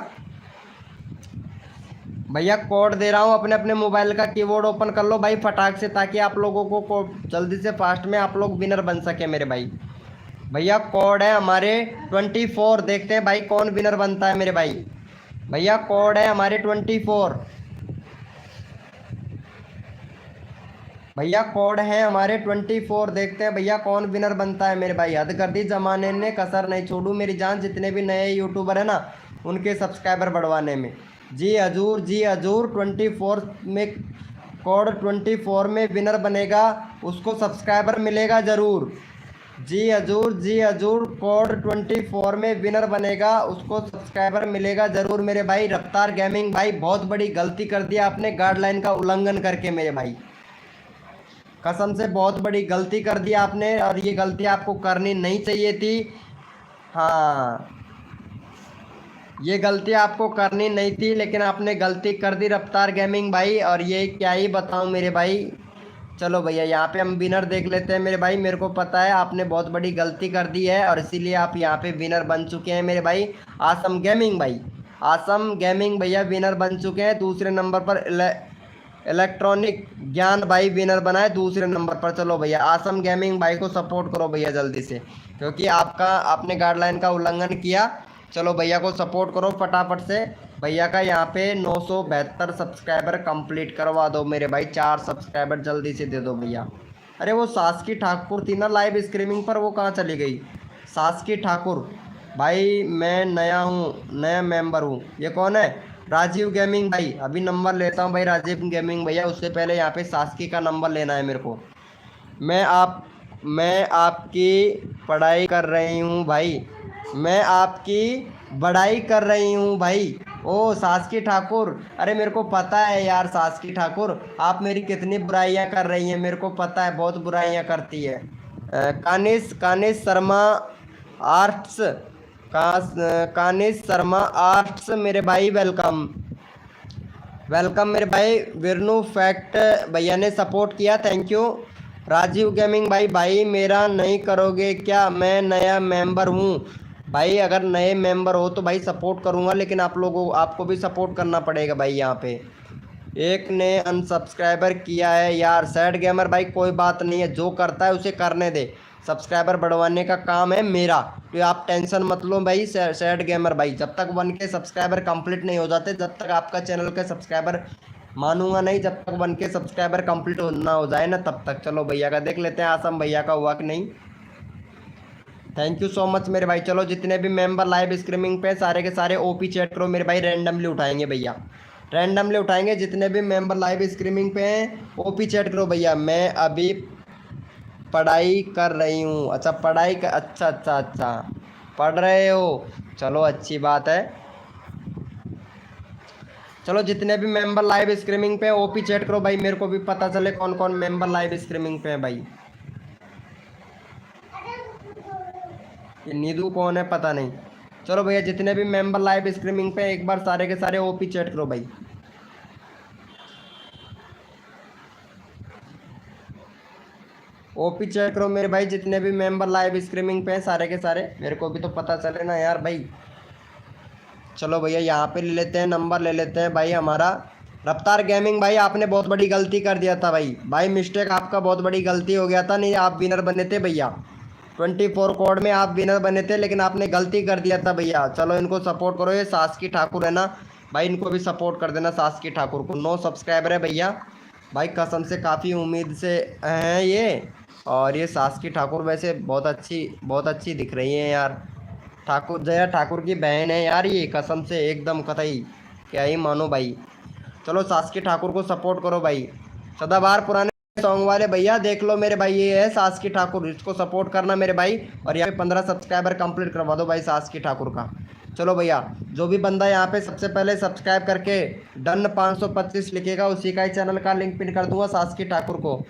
भैया कोड दे रहा हूँ, अपने अपने मोबाइल का कीबोर्ड ओपन कर लो भाई फटाक से, ताकि आप लोगों को जल्दी से फास्ट में आप लोग विनर बन सके मेरे भाई। भैया कोड है हमारे 24, देखते हैं भाई कौन विनर बनता है मेरे भाई। भैया कोड है हमारे 24, भैया कोड है हमारे 24, देखते हैं भैया कौन विनर बनता है मेरे भाई। हद कर दी जमाने ने, कसर नहीं छोड़ू मेरी जान, जितने भी नए यूट्यूबर है ना उनके सब्सक्राइबर बढ़वाने में। जी हजूर 24 में कोड 24 में विनर बनेगा उसको सब्सक्राइबर मिलेगा ज़रूर। जी हजूर कोड 24 में विनर बनेगा उसको सब्सक्राइबर मिलेगा ज़रूर मेरे भाई। रफ्तार गेमिंग भाई बहुत बड़ी गलती कर दिया आपने गाइडलाइन का उल्लंघन करके मेरे भाई, कसम से बहुत बड़ी गलती कर दी आपने, और ये गलती आपको करनी नहीं चाहिए थी। हाँ ये गलती आपको करनी नहीं थी, लेकिन आपने गलती कर दी रफ्तार गेमिंग भाई, और ये क्या ही बताऊं मेरे भाई। चलो भैया यहाँ पे हम विनर देख लेते हैं मेरे भाई। मेरे को पता है आपने बहुत बड़ी गलती कर दी है और इसीलिए आप यहाँ पे विनर बन चुके हैं मेरे भाई। आसम गेमिंग भाई, आसम गेमिंग भैया विनर बन चुके हैं। दूसरे नंबर पर इलेक्ट्रॉनिक ज्ञान भाई विनर बना है दूसरे नंबर पर। चलो भैया आसम गेमिंग भाई को सपोर्ट करो भैया जल्दी से, क्योंकि आपने गाइडलाइन का उल्लंघन किया। चलो भैया को सपोर्ट करो फटाफट से। भैया का यहाँ पे 972 सब्सक्राइबर कंप्लीट करवा दो मेरे भाई, 4 सब्सक्राइबर जल्दी से दे दो भैया। अरे वो सासकी ठाकुर थी ना लाइव स्ट्रीमिंग पर, वो कहाँ चली गई? सासकी ठाकुर भाई मैं नया हूँ, नया मेंबर हूँ। ये कौन है? राजीव गेमिंग भाई। अभी नंबर लेता हूँ भाई राजीव गेमिंग भैया, उससे पहले यहाँ पे सासकी का नंबर लेना है मेरे को। मैं आपकी पढ़ाई कर रही हूँ भाई, मैं आपकी बड़ाई कर रही हूँ भाई। ओ सासकी ठाकुर, अरे मेरे को पता है यार सासकी ठाकुर, आप मेरी कितनी बुराइयाँ कर रही हैं, मेरे को पता है बहुत बुराइयाँ करती है। कानिश शर्मा आर्ट्स, कानिश शर्मा आर्ट्स मेरे भाई वेलकम मेरे भाई। विरनू फैक्ट भैया ने सपोर्ट किया, थैंक यू। राजीव गेमिंग भाई मेरा नहीं करोगे क्या? मैं नया मेंबर हूँ भाई, अगर नए मेंबर हो तो भाई सपोर्ट करूँगा, लेकिन आपको भी सपोर्ट करना पड़ेगा भाई। यहाँ पे एक ने अनसब्सक्राइबर किया है यार। सैड गेमर भाई कोई बात नहीं है, जो करता है उसे करने दे, सब्सक्राइबर बढ़वाने का काम है मेरा, तो आप टेंशन मत लो भाई। सैड गेमर भाई जब तक 1K सब्सक्राइबर कंप्लीट नहीं हो जाते, जब तक आपका चैनल के सब्सक्राइबर मानूंगा नहीं, जब तक 1K सब्सक्राइबर कंप्लीट ना हो जाए ना तब तक। चलो भैया का देख लेते हैं आसम भैया का हुआ कि नहीं। थैंक यू सो मच मेरे भाई। चलो जितने भी मेंबर लाइव स्ट्रीमिंग पे सारे के सारे ओपी चैट करो मेरे भाई, रैंडमली उठाएंगे भैया, रैंडमली उठाएंगे जितने भी मेंबर लाइव स्ट्रीमिंग पे हैं। ओपी चैट करो भैया। मैं अभी पढ़ाई कर रही हूँ। अच्छा पढ़ाई कर, अच्छा अच्छा अच्छा पढ़ रहे हो, चलो अच्छी बात है। चलो जितने भी मेंबर लाइव स्ट्रीमिंग पे ओपी चैट करो भाई, मेरे को भी पता चले कौन कौन मेंबर लाइव स्ट्रीमिंग पे है भाई। ये नीदू कौन है पता नहीं। चलो भैया जितने भी मेंबर लाइव स्ट्रीमिंग पे एक बार सारे के सारे ओपी चैट करो भाई। ओपी चेक करो मेरे भाई, जितने भी मेंबर लाइव स्ट्रीमिंग पे हैं सारे के सारे, मेरे को भी तो पता चले ना यार भाई। चलो भैया यहाँ पे ले लेते हैं, नंबर ले लेते हैं भाई हमारा। रफ्तार गेमिंग भाई आपने बहुत बड़ी गलती कर दिया था भाई, भाई मिस्टेक आपका बहुत बड़ी गलती हो गया था। नहीं आप विनर बने थे भैया, 24 कोड में आप विनर बने थे, लेकिन आपने गलती कर दिया था भैया। चलो इनको सपोर्ट करो, ये सासकी ठाकुर है ना भाई, इनको भी सपोर्ट कर देना सासकी ठाकुर को। 9 सब्सक्राइबर है भैया भाई, कसम से काफ़ी उम्मीद से हैं ये। और ये सासकी ठाकुर वैसे बहुत अच्छी दिख रही है यार। ठाकुर जया ठाकुर की बहन है यार ये, कसम से एकदम कतई क्या ही मानो भाई। चलो सासकी ठाकुर को सपोर्ट करो भाई, सदाबहार पुराने सॉन्ग वाले भैया देख लो मेरे भाई, ये है सासकी ठाकुर, इसको सपोर्ट करना मेरे भाई। और यहाँ पे 15 सब्सक्राइबर कंप्लीट करवा दो भाई सासकी ठाकुर का। चलो भैया जो भी बंदा यहाँ पे सबसे पहले सब्सक्राइब करके डन 525 लिखेगा, उसी का ही चैनल का लिंक पिन कर दूंगा सासकी ठाकुर को।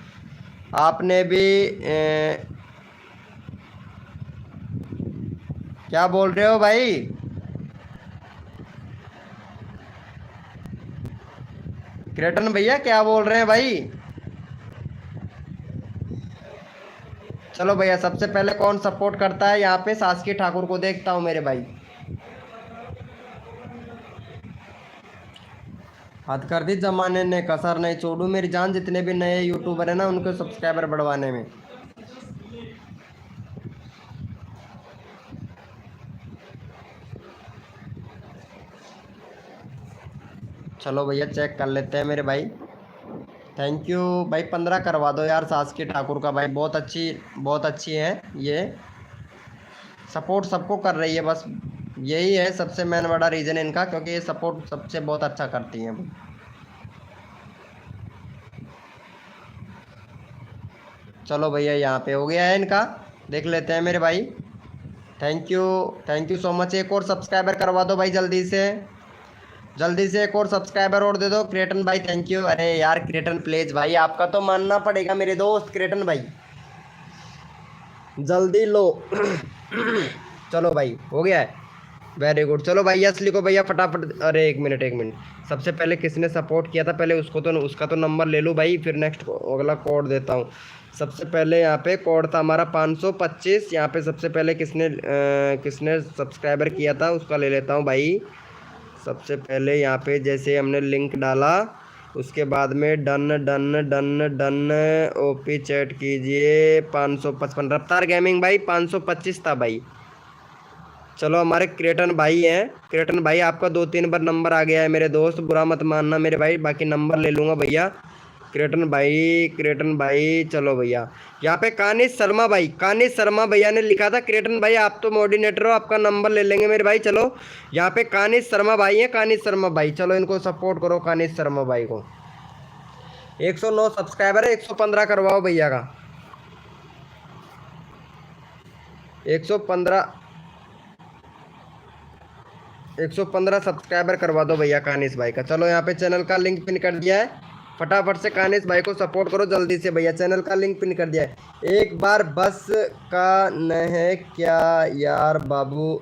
आपने भी क्या बोल रहे हो भाई? क्रेटन भैया क्या बोल रहे हैं भाई? चलो भैया सबसे पहले कौन सपोर्ट करता है यहाँ पे, सासकी ठाकुर को देखता हूँ मेरे भाई। हद कर दी जमाने ने, कसर नहीं छोड़ू मेरी जान, जितने भी नए यूट्यूबर है ना उनके सब्सक्राइबर बढ़वाने में। चलो भैया चेक कर लेते हैं मेरे भाई। थैंक यू भाई, 15 करवा दो यार सासकी ठाकुर का भाई, बहुत अच्छी है ये, सपोर्ट सबको कर रही है, बस यही है सबसे मेन बड़ा रीज़न इनका, क्योंकि ये सपोर्ट सबसे बहुत अच्छा करती हैं। चलो भैया यहाँ पे हो गया है इनका, देख लेते हैं मेरे भाई। Thank you so much. एक और सब्सक्राइबर करवा दो भाई जल्दी से, जल्दी से एक और सब्सक्राइबर और दे दो। क्रेटन भाई थैंक यू। अरे यार क्रेटन प्लीज भाई आपका तो मानना पड़ेगा मेरे दोस्त क्रेटन भाई, जल्दी लो। चलो भाई हो गया है, वेरी गुड। चलो भाई यस लिखो भैया फटाफट। अरे एक मिनट एक मिनट, सबसे पहले किसने सपोर्ट किया था पहले उसको तो, उसका तो नंबर ले लूँ भाई, फिर नेक्स्ट अगला कोड देता हूँ। सबसे पहले यहाँ पे कोड था हमारा 525, यहाँ पे सबसे पहले किसने सब्सक्राइबर किया था उसका ले लेता हूँ भाई। सबसे पहले यहाँ पे जैसे हमने लिंक डाला उसके बाद में done done done done OP chat कीजिए 555, रफ्तार गेमिंग भाई 525 था भाई। चलो हमारे क्रेटन भाई हैं, क्रेटन भाई आपका 2-3 बार नंबर आ गया है मेरे दोस्त, बुरा मत मानना मेरे भाई, बाकी नंबर ले लूँगा भैया। क्रेटन भाई चलो भैया यहाँ पे कानिश शर्मा भैया ने लिखा था। क्रेटन भाई आप तो मोर्डिनेटर हो, आपका नंबर ले लेंगे मेरे भाई। चलो यहाँ पे कानिश शर्मा भाई हैं, कानिश शर्मा भाई चलो इनको सपोर्ट करो, कानिश शर्मा भाई को। 109 सब्सक्राइबर है, 115 करवाओ भैया का, 115 सब्सक्राइबर करवा दो भैया कानिश भाई का। चलो यहाँ पे चैनल का लिंक पिन कर दिया है, फटाफट से कानिश भाई को सपोर्ट करो जल्दी से भैया, चैनल का लिंक पिन कर दिया है। एक बार बस का न है क्या यार बाबू,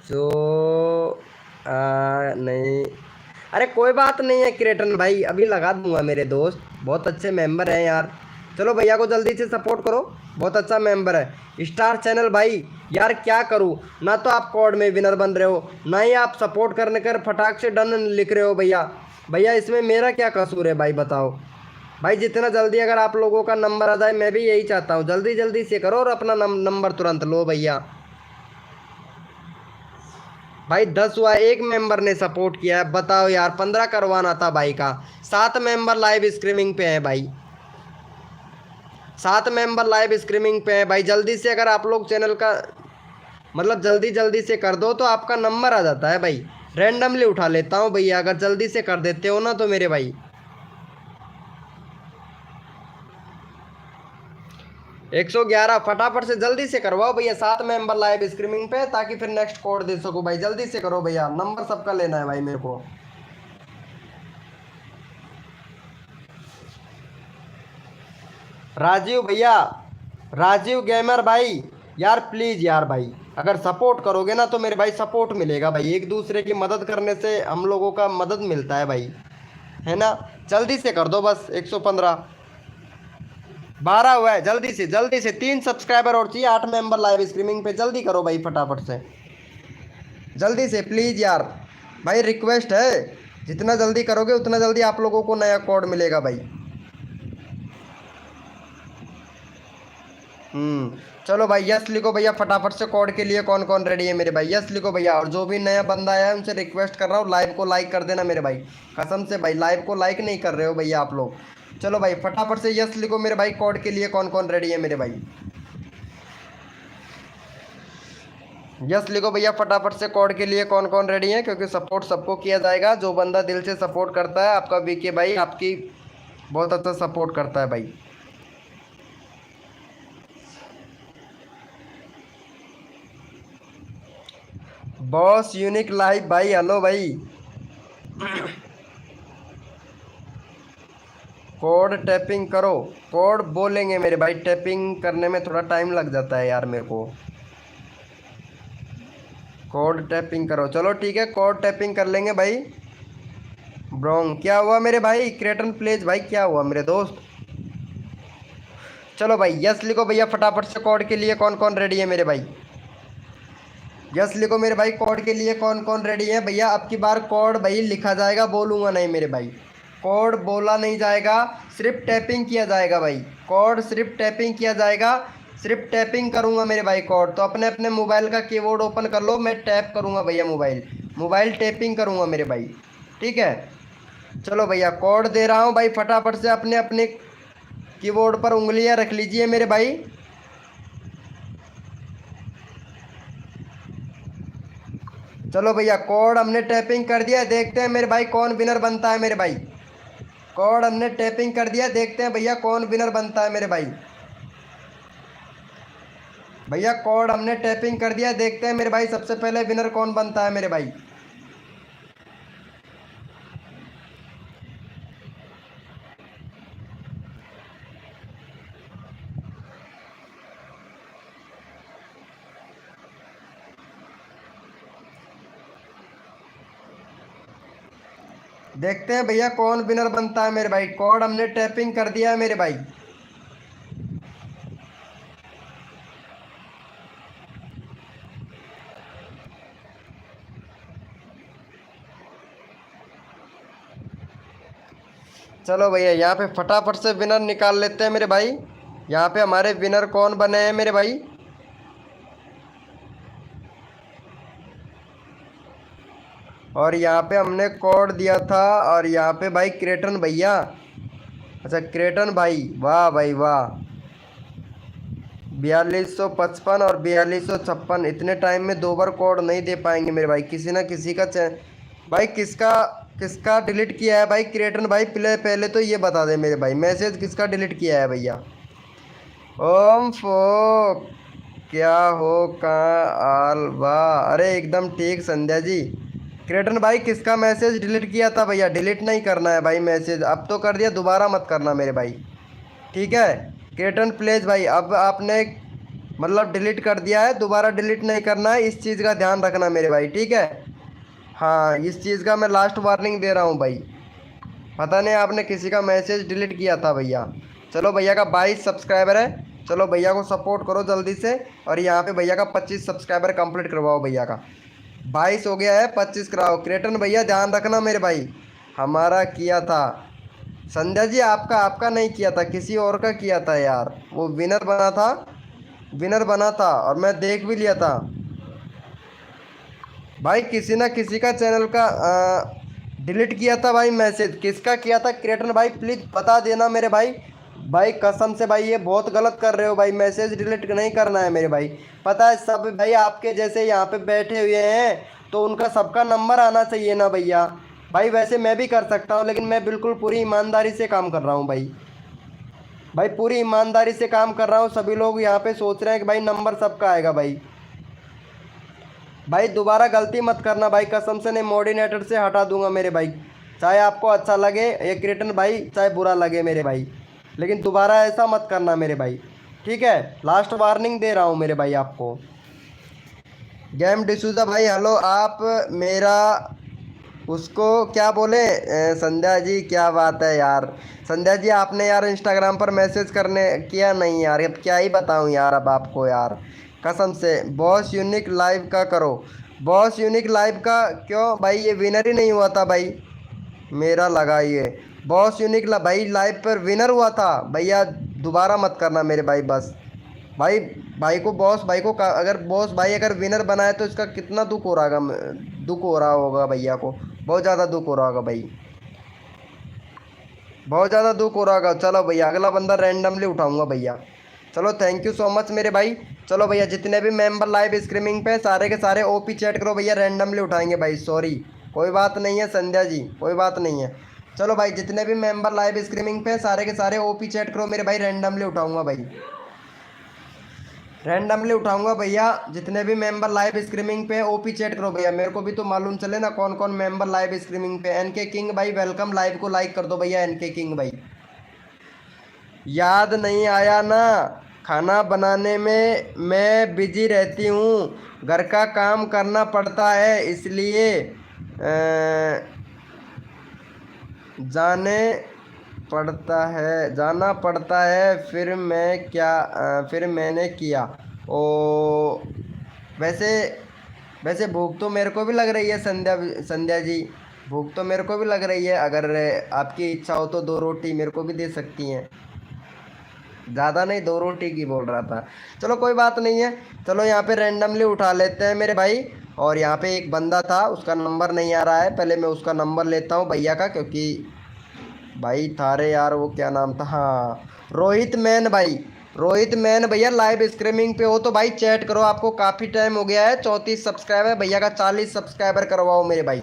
जो नहीं, अरे कोई बात नहीं है क्रेटन भाई, अभी लगा दूंगा मेरे दोस्त, बहुत अच्छे मेंबर हैं यार, चलो भैया को जल्दी से सपोर्ट करो, बहुत अच्छा मेंबर है। स्टार चैनल भाई यार क्या करूँ, ना तो आप कोड में विनर बन रहे हो, ना ही आप सपोर्ट करने कर फटाक से डन लिख रहे हो भैया। भैया इसमें मेरा क्या कसूर है भाई बताओ। भाई जितना जल्दी अगर आप लोगों का नंबर आ जाए, मैं भी यही चाहता हूँ, जल्दी जल्दी से करो और अपना नंबर तुरंत लो भैया। भाई 10 हुआ, एक मेंबर ने सपोर्ट किया है, बताओ यार 15 करवाना था भाई का। 7 मेंबर लाइव स्ट्रीमिंग पे है भाई, 7 मेंबर लाइव स्ट्रीमिंग पे है भाई। जल्दी से अगर आप लोग चैनल का मतलब जल्दी जल्दी से कर दो तो आपका नंबर आ जाता है भाई। रैंडमली उठा लेता हूँ भैया, अगर जल्दी से कर देते हो ना तो मेरे भाई। 111 फटाफट से जल्दी से करवाओ भैया, 7 मेंबर लाइव स्ट्रीमिंग पे, ताकि फिर नेक्स्ट कोड दे सको भाई। जल्दी से करो भैया, नंबर सबका लेना है भाई मेरे को। राजीव भैया, राजीव गेमर भाई यार प्लीज़ यार भाई, अगर सपोर्ट करोगे ना तो मेरे भाई सपोर्ट मिलेगा भाई। एक दूसरे की मदद करने से हम लोगों का मदद मिलता है भाई, है ना। जल्दी से कर दो बस। 115 12 हुआ है, जल्दी से 3 सब्सक्राइबर और चाहिए, 8 मेंबर लाइव स्ट्रीमिंग पे। जल्दी करो भाई फटाफट से, जल्दी से प्लीज़ यार भाई, रिक्वेस्ट है। जितना जल्दी करोगे उतना जल्दी आप लोगों को नया कोड मिलेगा भाई। चलो भाई यस लिखो भैया फटाफट से। कोड के लिए कौन कौन रेडी है मेरे भाई, यस लिखो भैया। और जो भी नया बंदा आया है उनसे रिक्वेस्ट कर रहा हूँ, लाइव को लाइक कर देना मेरे भाई। कसम से भाई लाइव को लाइक नहीं कर रहे हो भैया आप लोग। चलो भाई फटाफट से यस लिखो मेरे भाई। कोड के लिए कौन कौन रेडी है मेरे भाई, यस लिखो भैया फटाफट से। कोड के लिए कौन कौन रेडी है, क्योंकि सपोर्ट सबको किया जाएगा। जो बंदा दिल से सपोर्ट करता है, आपका बीके भाई आपकी बहुत अच्छा सपोर्ट करता है भाई। बॉस यूनिक लाइव भाई, हेलो भाई। कोड टैपिंग करो, कोड बोलेंगे मेरे भाई। टैपिंग करने में थोड़ा टाइम लग जाता है यार मेरे को। कोड टैपिंग करो, चलो ठीक है, कोड टैपिंग कर लेंगे भाई। ब्रोंग क्या हुआ मेरे भाई, क्रेटन प्लेज भाई क्या हुआ मेरे दोस्त। चलो भाई यस लिखो भैया फटाफट से। कोड के लिए कौन कौन रेडी है मेरे भाई, यस लिखो मेरे भाई। कोड के लिए कौन कौन रेडी है भैया। अब की बार कोड भाई लिखा जाएगा, बोलूँगा नहीं मेरे भाई। कोड बोला नहीं जाएगा, सिर्फ टैपिंग किया जाएगा भाई। कोड सिर्फ टैपिंग किया जाएगा, सिर्फ टैपिंग करूँगा मेरे भाई। कोड तो अपने अपने मोबाइल का कीबोर्ड ओपन कर लो, मैं टैप करूँगा भैया। मोबाइल टैपिंग करूँगा मेरे भाई, ठीक है। चलो भैया कोड दे रहा हूँ भाई, फटाफट से अपने अपने कीबोर्ड पर उंगलियाँ रख लीजिए मेरे भाई। चलो भैया कोड हमने टैपिंग कर दिया, देखते हैं मेरे भाई कौन विनर बनता है मेरे भाई। कोड हमने टैपिंग कर दिया, देखते हैं भैया कौन विनर बनता है मेरे भाई। भैया कोड हमने टैपिंग कर दिया, देखते हैं मेरे भाई सबसे पहले विनर कौन बनता है मेरे भाई। देखते हैं भैया कौन विनर बनता है मेरे भाई। कोड हमने टैपिंग कर दिया है मेरे भाई। चलो भैया यहाँ पे फटाफट से विनर निकाल लेते हैं मेरे भाई। यहाँ पे हमारे विनर कौन बने हैं मेरे भाई। और यहाँ पे हमने कोड दिया था, और यहाँ पे भाई क्रेटन भैया, अच्छा क्रेटन भाई, वाह भाई वाह। 4255 और 4256, इतने टाइम में 2 बार कोड नहीं दे पाएंगे मेरे भाई। किसी ना किसी का भाई किसका किसका डिलीट किया है भाई क्रिएटर भाई, पहले तो ये बता दे मेरे भाई, मैसेज किसका डिलीट किया है भैया। ओम फो क्या हो कहाँ आल वाह, अरे एकदम ठीक संध्या जी। क्रिएटर भाई किसका मैसेज डिलीट किया था भैया, डिलीट नहीं करना है भाई मैसेज, अब तो कर दिया, दोबारा मत करना मेरे भाई, ठीक है। क्रिएटर प्लेज भाई अब आपने मतलब डिलीट कर दिया है, दोबारा डिलीट नहीं करना है, इस चीज़ का ध्यान रखना मेरे भाई, ठीक है। हाँ इस चीज़ का मैं लास्ट वार्निंग दे रहा हूँ भाई, पता नहीं आपने किसी का मैसेज डिलीट किया था भैया, चलो भैया का 22 सब्सक्राइबर है। चलो भैया को सपोर्ट करो जल्दी से। और यहाँ पे भैया का 25 सब्सक्राइबर कंप्लीट करवाओ भैया का। 22 हो गया है, 25 कराओ। क्रेटन भैया ध्यान रखना मेरे भाई, हमारा किया था। संध्या जी आपका आपका नहीं किया था, किसी और का किया था यार। वो विनर बना था, विनर बना था और मैं देख भी लिया था भाई। किसी ना किसी का चैनल का डिलीट किया था भाई मैसेज। किसका किया था क्रिएटर भाई, प्लीज़ बता देना मेरे भाई। भाई कसम से भाई ये बहुत गलत कर रहे हो भाई, मैसेज डिलीट नहीं करना है मेरे भाई। पता है सब भाई आपके जैसे यहाँ पे बैठे हुए हैं, तो उनका सबका नंबर आना चाहिए ना भैया। भाई वैसे मैं भी कर सकता हूँ, लेकिन मैं बिल्कुल पूरी ईमानदारी से काम कर रहा हूँ भाई। भाई पूरी ईमानदारी से काम कर रहा हूँ। सभी लोग यहाँ पे सोच रहे हैं कि भाई नंबर सबका आएगा भाई। भाई दोबारा गलती मत करना भाई, कसम से नहीं मोडिनेटर से हटा दूंगा मेरे भाई। चाहे आपको अच्छा लगे ये क्रिएटन भाई, चाहे बुरा लगे मेरे भाई, लेकिन दोबारा ऐसा मत करना मेरे भाई, ठीक है। लास्ट वार्निंग दे रहा हूँ मेरे भाई आपको। गेम डिसूजा भाई हेलो। आप मेरा उसको क्या बोले संध्या जी, क्या बात है यार। संध्या जी आपने यार इंस्टाग्राम पर मैसेज करने किया नहीं यार, अब क्या ही बताऊं यार अब आपको यार, कसम से। बॉस यूनिक लाइव का करो। बॉस यूनिक लाइव का क्यों भाई, ये विनर ही नहीं हुआ था भाई मेरा लगा ये। बॉस यूनिक भाई लाइव पर विनर हुआ था भैया, दोबारा मत करना मेरे भाई बस। भाई भाई को बॉस भाई को अगर बॉस भाई अगर विनर बनाए तो इसका कितना दुख हो रहा होगा, दुख हो रहा होगा भैया को, बहुत ज़्यादा दुख हो रहा होगा भाई, बहुत ज़्यादा दुख हो रहा होगा। चलो भैया अगला बंदा रैंडमली उठाऊंगा भैया। चलो थैंक यू सो मच मेरे भाई। चलो भैया जितने भी मेंबर लाइव स्ट्रीमिंग पे सारे के सारे ओपी चैट करो भैया, रैंडमली उठाएंगे भाई। सॉरी कोई बात नहीं है संध्या जी, कोई बात नहीं है। चलो भाई जितने भी मेंबर लाइव स्ट्रीमिंग पे सारे के सारे ओपी चैट करो मेरे भाई, रैंडमली उठाऊंगा भाई, रैंडमली उठाऊंगा भैया। जितने भी मेंबर लाइव स्ट्रीमिंग पे ओपी चैट करो भैया, मेरे को भी तो मालूम चले ना कौन कौन मेंबर लाइव स्ट्रीमिंग पे। एनके किंग भाई वेलकम, लाइव को लाइक कर दो भैया एनके किंग भाई। याद नहीं आया ना, खाना बनाने में मैं बिजी रहती हूँ, घर का काम करना पड़ता है इसलिए जाने जाना पड़ता है। फिर मैंने किया। ओ वैसे वैसे भूख तो मेरे को भी लग रही है संध्या, संध्या जी भूख तो मेरे को भी लग रही है। अगर आपकी इच्छा हो तो 2 रोटी मेरे को भी दे सकती हैं, ज़्यादा नहीं 2 रोटी की बोल रहा था। चलो कोई बात नहीं है। चलो यहाँ पे रैंडमली उठा लेते हैं मेरे भाई। और यहाँ पे एक बंदा था उसका नंबर नहीं आ रहा है, पहले मैं उसका नंबर लेता हूँ भैया का, क्योंकि भाई थारे यार वो क्या नाम था, हाँ रोहित मैन भाई। रोहित मैन भैया लाइव स्ट्रीमिंग पे हो तो भाई चैट करो, आपको काफ़ी टाइम हो गया है। 34 सब्सक्राइबर भैया का 40 सब्सक्राइबर करवाओ मेरे भाई।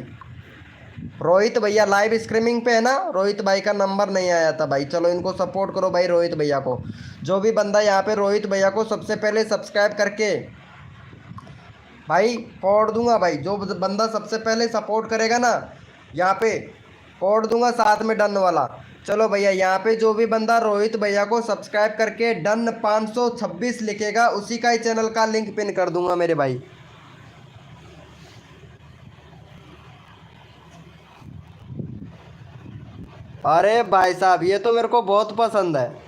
रोहित भैया लाइव स्ट्रीमिंग पे है ना, रोहित भाई का नंबर नहीं आया था भाई। चलो इनको सपोर्ट करो भाई रोहित भैया को। जो भी बंदा यहाँ पे रोहित भैया को सबसे पहले सब्सक्राइब करके भाई कोड दूंगा भाई, जो बंदा सबसे पहले सपोर्ट करेगा ना यहाँ पे कोड दूंगा साथ में डन वाला। चलो भैया यहाँ पे जो भी बंदा रोहित भैया को सब्सक्राइब करके डन 526 लिखेगा, उसी का ही चैनल का लिंक पिन कर दूंगा मेरे भाई। अरे भाई साहब ये तो मेरे को बहुत पसंद है।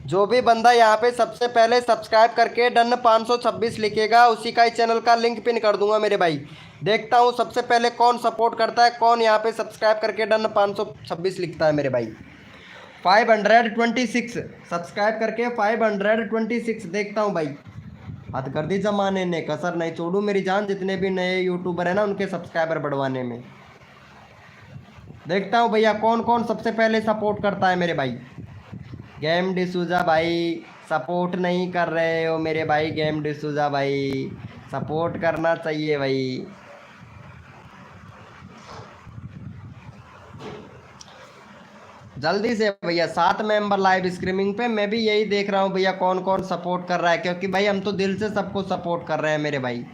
जो भी बंदा यहाँ पे सबसे पहले सब्सक्राइब करके डन 526 लिखेगा, उसी का ही चैनल का लिंक पिन कर दूंगा मेरे भाई। देखता हूँ सबसे पहले कौन सपोर्ट करता है, कौन यहाँ पे सब्सक्राइब करके डन 526 लिखता है मेरे भाई। 526 सब्सक्राइब करके 526 देखता हूँ भाई। हद कर दी जमाने ने, कसर नहीं छोड़ू मेरी जान, जितने भी नए यूट्यूबर है ना उनके सब्सक्राइबर बढ़वाने में। देखता हूँ भैया कौन कौन सबसे पहले सपोर्ट करता है मेरे भाई। गेम डिसूजा भाई सपोर्ट नहीं कर रहे हो मेरे भाई, गेम डिसूजा भाई सपोर्ट करना चाहिए भाई। जल्दी से भैया 7 मेंबर लाइव स्ट्रीमिंग पे, मैं भी यही देख रहा हूँ भैया कौन कौन सपोर्ट कर रहा है, क्योंकि भाई हम तो दिल से सबको सपोर्ट कर रहे हैं मेरे भाई।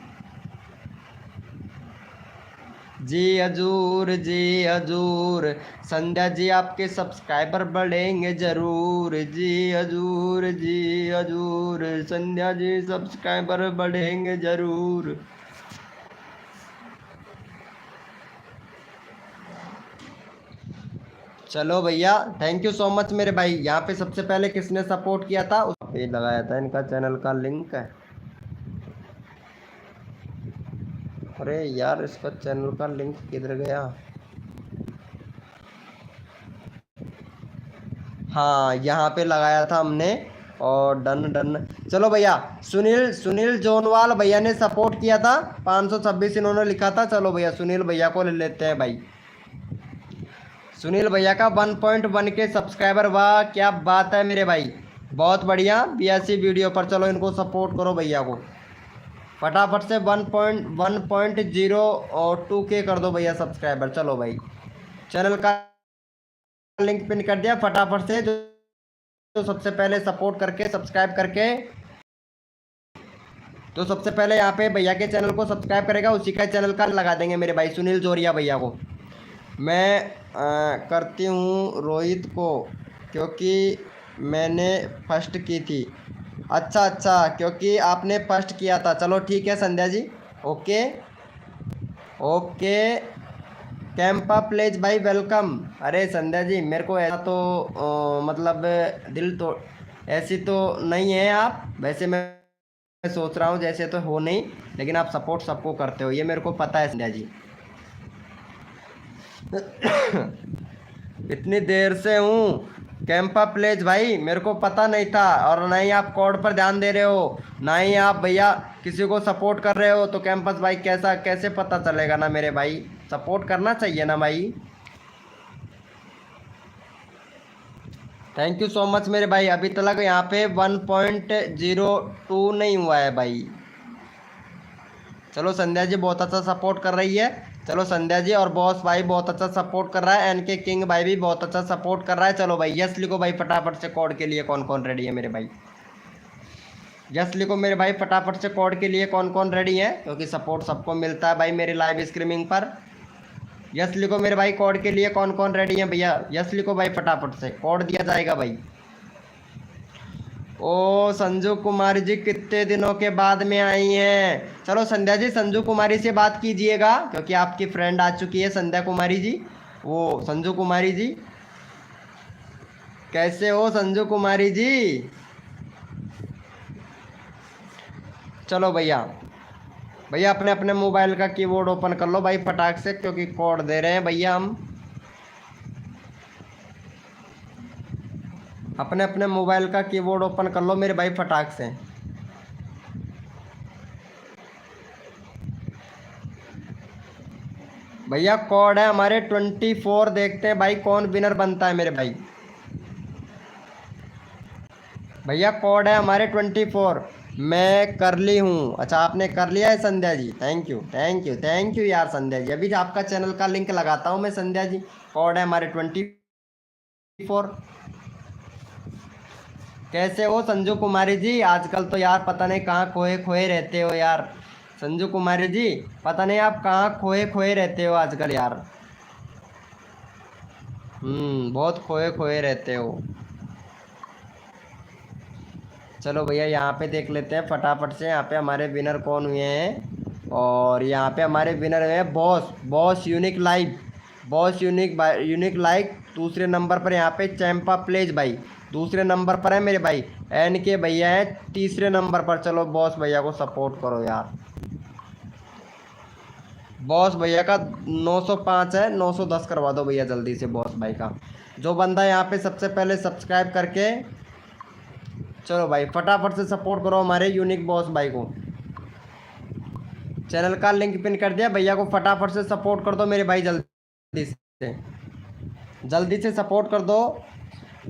जी हजूर जी हजूर, संध्या जी आपके सब्सक्राइबर बढ़ेंगे जरूर। जी हजूर जी हजूर, संध्या जी सब्सक्राइबर बढ़ेंगे जरूर। चलो भैया, थैंक यू सो मच मेरे भाई। यहाँ पे सबसे पहले किसने सपोर्ट किया था, उस पे लगाया था इनका चैनल का लिंक है। अरे यार, इसका चैनल का लिंक किधर गया। हाँ, यहाँ पे लगाया था हमने। और डन डन। चलो भैया, सुनील सुनील जोनवाल भैया ने सपोर्ट किया था, 526 इन्होंने लिखा था। चलो भैया, सुनील भैया को ले लेते हैं भाई। सुनील भैया का 1.1 के सब्सक्राइबर, वाह क्या बात है मेरे भाई, बहुत बढ़िया। 82 वीडियो पर। चलो इनको सपोर्ट करो भैया को फटाफट से। 1.0 और 2 के कर दो भैया सब्सक्राइबर। चलो भाई, चैनल का लिंक पिन कर दिया फटाफट से। जो सबसे पहले सपोर्ट करके सब्सक्राइब करके, तो सबसे पहले यहाँ पे भैया के चैनल को सब्सक्राइब करेगा, उसी का चैनल का लगा देंगे मेरे भाई सुनील जोरिया भैया को। मैं करती हूँ रोहित को, क्योंकि मैंने फर्स्ट की थी। अच्छा अच्छा, क्योंकि आपने फर्स्ट किया था। चलो ठीक है संध्या जी, ओके ओके। कैंपा प्लेज भाई वेलकम। अरे संध्या जी, मेरे को ऐसा तो मतलब दिल तो ऐसी तो नहीं है आप, वैसे मैं सोच रहा हूँ जैसे तो हो नहीं, लेकिन आप सपोर्ट सबको करते हो, ये मेरे को पता है संध्या जी। इतनी देर से हूँ कैंपा प्लेज भाई, मेरे को पता नहीं था। और ना ही आप कोड पर ध्यान दे रहे हो, ना ही आप भैया किसी को सपोर्ट कर रहे हो, तो कैंपस भाई कैसा कैसे पता चलेगा ना मेरे भाई। सपोर्ट करना चाहिए ना भाई। थैंक यू सो मच मेरे भाई। अभी तक यहाँ पे 1.02 नहीं हुआ है भाई। चलो संध्या जी बहुत अच्छा सपोर्ट कर रही है। चलो संध्या जी, और बॉस भाई बहुत अच्छा सपोर्ट कर रहा है। एनके किंग भाई भी बहुत अच्छा सपोर्ट कर रहा है। चलो भाई यस लिखो भाई फटाफट से। कोड के लिए कौन कौन रेडी है मेरे भाई, यस लिखो मेरे भाई फटाफट से। कोड के लिए कौन कौन रेडी है, क्योंकि सपोर्ट सबको मिलता है भाई मेरे लाइव स्ट्रीमिंग पर। यस लिखो मेरे भाई, कोड के लिए कौन कौन रेडी है भैया, यस लिखो भाई फटाफट से, कोड दिया जाएगा भाई। ओ संजू कुमारी जी कितने दिनों के बाद में आई हैं। चलो संध्या जी संजू कुमारी से बात कीजिएगा, क्योंकि आपकी फ्रेंड आ चुकी है संध्या कुमारी जी। वो संजू कुमारी जी, कैसे हो संजू कुमारी जी। चलो भैया, भैया अपने अपने मोबाइल का कीबोर्ड ओपन कर लो भाई फटाक से, क्योंकि कोड दे रहे हैं भैया हम। अपने अपने मोबाइल का कीबोर्ड ओपन कर लो मेरे भाई फटाक से। भैया कोड है हमारे 24। देखते हैं भाई कौन विनर बनता है मेरे भाई। भैया कोड है हमारे 24। मैं कर ली हूँ। अच्छा आपने कर लिया है Sandhya ji, thank you thank you thank you यार संध्या जी। अभी आपका चैनल का लिंक लगाता हूँ मैं संध्या जी। कोड है हमारे 24। कैसे हो संजू कुमारी जी, आजकल तो यार पता नहीं कहाँ खोए खोए रहते हो यार। संजू कुमारी जी, पता नहीं आप कहाँ खोए खोए रहते हो आजकल यार। बहुत खोए खोए रहते हो। चलो भैया यहाँ पे देख लेते हैं फटाफट से, यहाँ पे हमारे विनर कौन हुए हैं। और यहाँ पे हमारे विनर हुए हैं boss boss unique live, boss unique like. दूसरे नंबर पर यहाँ पे चैंपा प्लेज भाई, दूसरे नंबर पर है मेरे भाई। एन के भैया है तीसरे नंबर पर। चलो बॉस भैया को सपोर्ट करो यार। बॉस भैया का 905 है, 910 करवा दो भैया जल्दी से बॉस भाई का। जो बंदा यहाँ पे सबसे पहले सब्सक्राइब करके, चलो भाई फटाफट से सपोर्ट करो हमारे यूनिक बॉस भाई को। चैनल का लिंक पिन कर दिया, भैया को फटाफट से सपोर्ट कर दो मेरे भाई जल्दी से। जल्दी से सपोर्ट कर दो,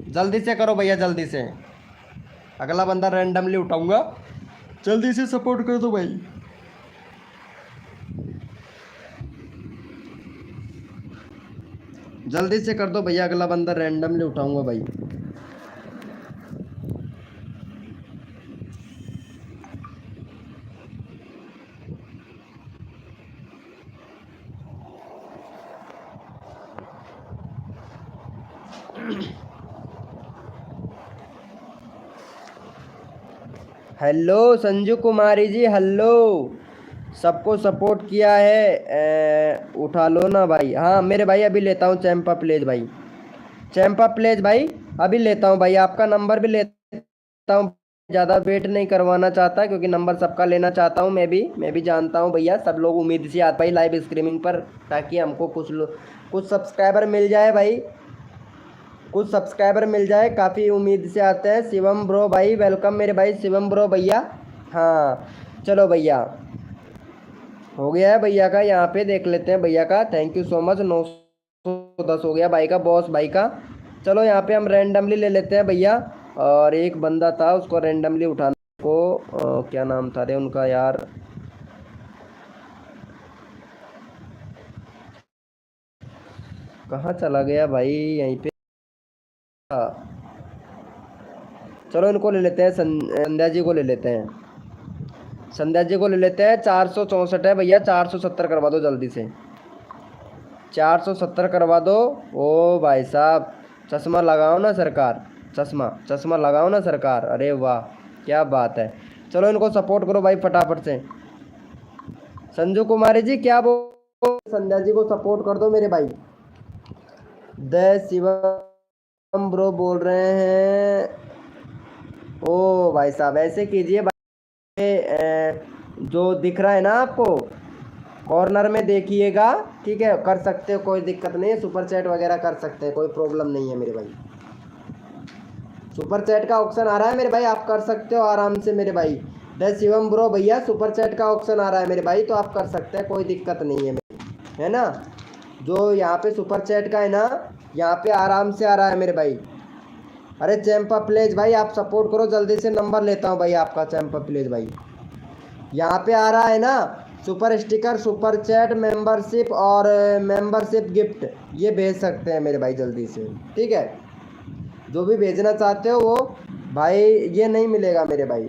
जल्दी से करो भैया जल्दी से। अगला बंदा रैंडमली उठाऊंगा, जल्दी से सपोर्ट कर दो भाई। जल्दी से कर दो भैया, अगला बंदा रैंडमली उठाऊंगा भाई। Hello Sanju Kumari ji, hello. सबको सपोर्ट किया है, उठा लो ना भाई। हाँ मेरे भाई अभी लेता हूँ चैंपा प्लेज भाई। चैंपा प्लेज भाई अभी लेता हूँ भाई, आपका नंबर भी लेता हूँ। ज़्यादा वेट नहीं करवाना चाहता क्योंकि नंबर सबका लेना चाहता हूँ। मैं भी जानता हूँ भैया, सब लोग उम्मीद से आते भाई लाइव स्ट्रीमिंग पर, ताकि हमको कुछ सब्सक्राइबर मिल जाए भाई, कुछ सब्सक्राइबर मिल जाए, काफ़ी उम्मीद से आते हैं। शिवम ब्रो भाई वेलकम मेरे भाई शिवम ब्रो भैया। हाँ चलो भैया, हो गया है भैया का, यहाँ पे देख लेते हैं भैया का। थैंक यू सो मच, 910 हो गया भाई का, बॉस भाई का। चलो यहाँ पे हम रैंडमली ले लेते हैं भैया। और एक बंदा था उसको रैंडमली उठाना को, क्या नाम था रे उनका यार, कहाँ चला गया भाई, यहीं पे था। चलो इनको ले लेते हैं, संध्या जी को ले लेते हैं, संध्या जी को ले लेते हैं। 464 है भैया, 470 करवा दो जल्दी से, 470 करवा दो। ओ भाई साहब चश्मा लगाओ ना सरकार, चश्मा चश्मा लगाओ ना सरकार, अरे वाह क्या बात है। चलो इनको सपोर्ट करो भाई फटाफट से। संजू कुमारी जी क्या बोल, संध्या जी को सपोर्ट कर दो मेरे भाई। द शिवम ब्रो बोल रहे हैं, ओ भाई साहब ऐसे कीजिए भाई, जो दिख रहा है ना आपको कॉर्नर में देखिएगा, ठीक है, कर सकते हो, कोई दिक्कत नहीं है, सुपर चैट वगैरह कर सकते हैं, कोई प्रॉब्लम नहीं है मेरे भाई। सुपर चैट का ऑप्शन आ रहा है मेरे भाई, आप कर सकते हो आराम से मेरे भाई। द शिवम ब्रो भैया सुपर चैट का ऑप्शन आ रहा है मेरे भाई, तो आप कर सकते हैं, कोई दिक्कत नहीं है मेरे, है ना। जो यहाँ पे सुपर चैट का है ना, यहाँ पे आराम से आ रहा है मेरे भाई। अरे चैंपा प्लेज भाई आप सपोर्ट करो जल्दी से, नंबर लेता हूँ भाई आपका। चैंपा प्लेज भाई यहाँ पे आ रहा है ना, super sticker, super chat, membership और मेंबरशिप गिफ्ट, ये भेज सकते हैं मेरे भाई जल्दी से, ठीक है। जो भी भेजना चाहते हो वो भाई, ये नहीं मिलेगा मेरे भाई।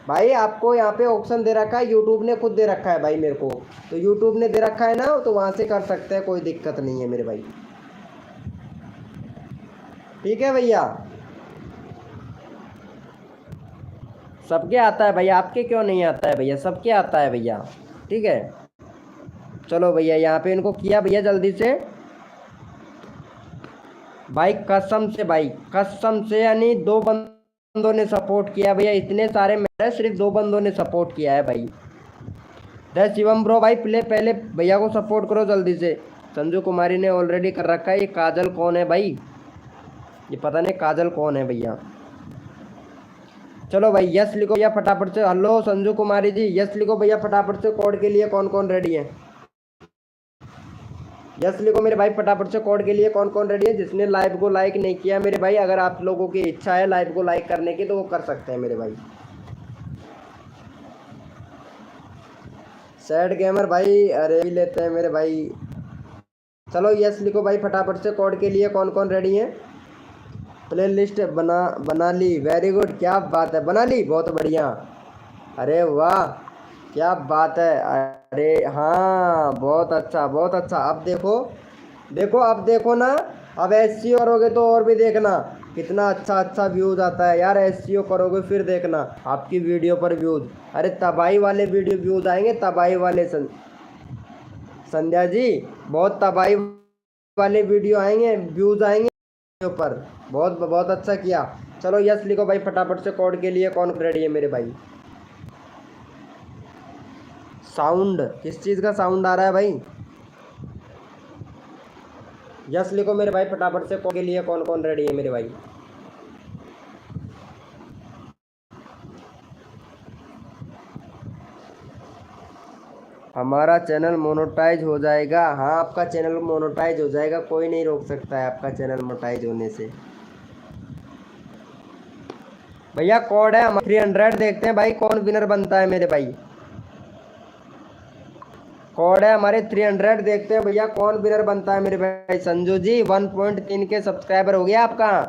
भाई आपको यहाँ पे ऑप्शन दे रखा है, यूट्यूब ने खुद दे रखा है भाई मेरे को, तो यूट्यूब ने दे रखा है ना, तो वहाँ से कर सकते हैं, कोई दिक्कत नहीं है मेरे भाई, ठीक है भैया। सबके आता है भैया, आपके क्यों नहीं आता है भैया, सबके आता है भैया, ठीक है। चलो भैया यहाँ पे इनको किया भैया जल्दी से भाई, कसम से भाई कसम से, यानी 2 बंदों ने सपोर्ट किया भैया, इतने सारे मेरे सिर्फ 2 बंदों ने सपोर्ट किया है भाई। द शिवम ब्रो भाई पहले भैया को सपोर्ट करो जल्दी से। संजू कुमारी ने ऑलरेडी कर रखा है। ये काजल कौन है भाई, ये पता नहीं काजल कौन है भैया। चलो भाई यस लिखो भैया फटाफट से। हेलो संजू कुमारी जी यस लिखो भैया फटाफट से, कोड के लिए कौन कौन रेडी है, यस लिखो मेरे भाई फटाफट से, कोड के लिए कौन कौन रेडी है। जिसने लाइव को लाइक नहीं किया मेरे भाई, अगर आप लोगों की इच्छा है लाइव को लाइक करने की तो वो कर सकते हैं मेरे भाई। सैड गेमर भाई अरे भी लेते हैं मेरे भाई। चलो यस लिखो भाई फटाफट से, कोड के लिए कौन कौन रेडी है। प्ले लिस्ट बना ली, वेरी गुड, क्या बात है, बना ली, बहुत बढ़िया, अरे वाह क्या बात है, अरे हाँ बहुत अच्छा बहुत अच्छा। अब देखो देखो, अब देखो ना, अब एससीओ करोगे तो और भी देखना कितना अच्छा अच्छा व्यूज़ आता है यार। एससीओ करोगे फिर देखना आपकी वीडियो पर व्यूज़, अरे तबाही वाले वीडियो व्यूज़ आएंगे, तबाही वाले संध्या जी बहुत तबाही वाले वीडियो आएंगे, व्यूज़ आएंगे पर। बहुत बहुत अच्छा किया। चलो यस लिखो भाई फटाफट से, कोड के लिए कौन रेडी है मेरे भाई। साउंड किस चीज़ का साउंड आ रहा है भाई, यस लिखो मेरे भाई फटाफट से, कोड के लिए कौन कौन रेडी है मेरे भाई। हमारा चैनल मोनेटाइज हो जाएगा, हाँ आपका चैनल मोनेटाइज हो जाएगा, कोई नहीं रोक सकता है आपका चैनल मोनेटाइज होने से। भैया कोड है 300, देखते हैं भाई कौन विनर बनता है मेरे भाई। कोड है हमारे 300, देखते हैं भैया कौन विनर बनता है मेरे भाई। संजू जी 1.3 के सब्सक्राइबर हो गया आपका,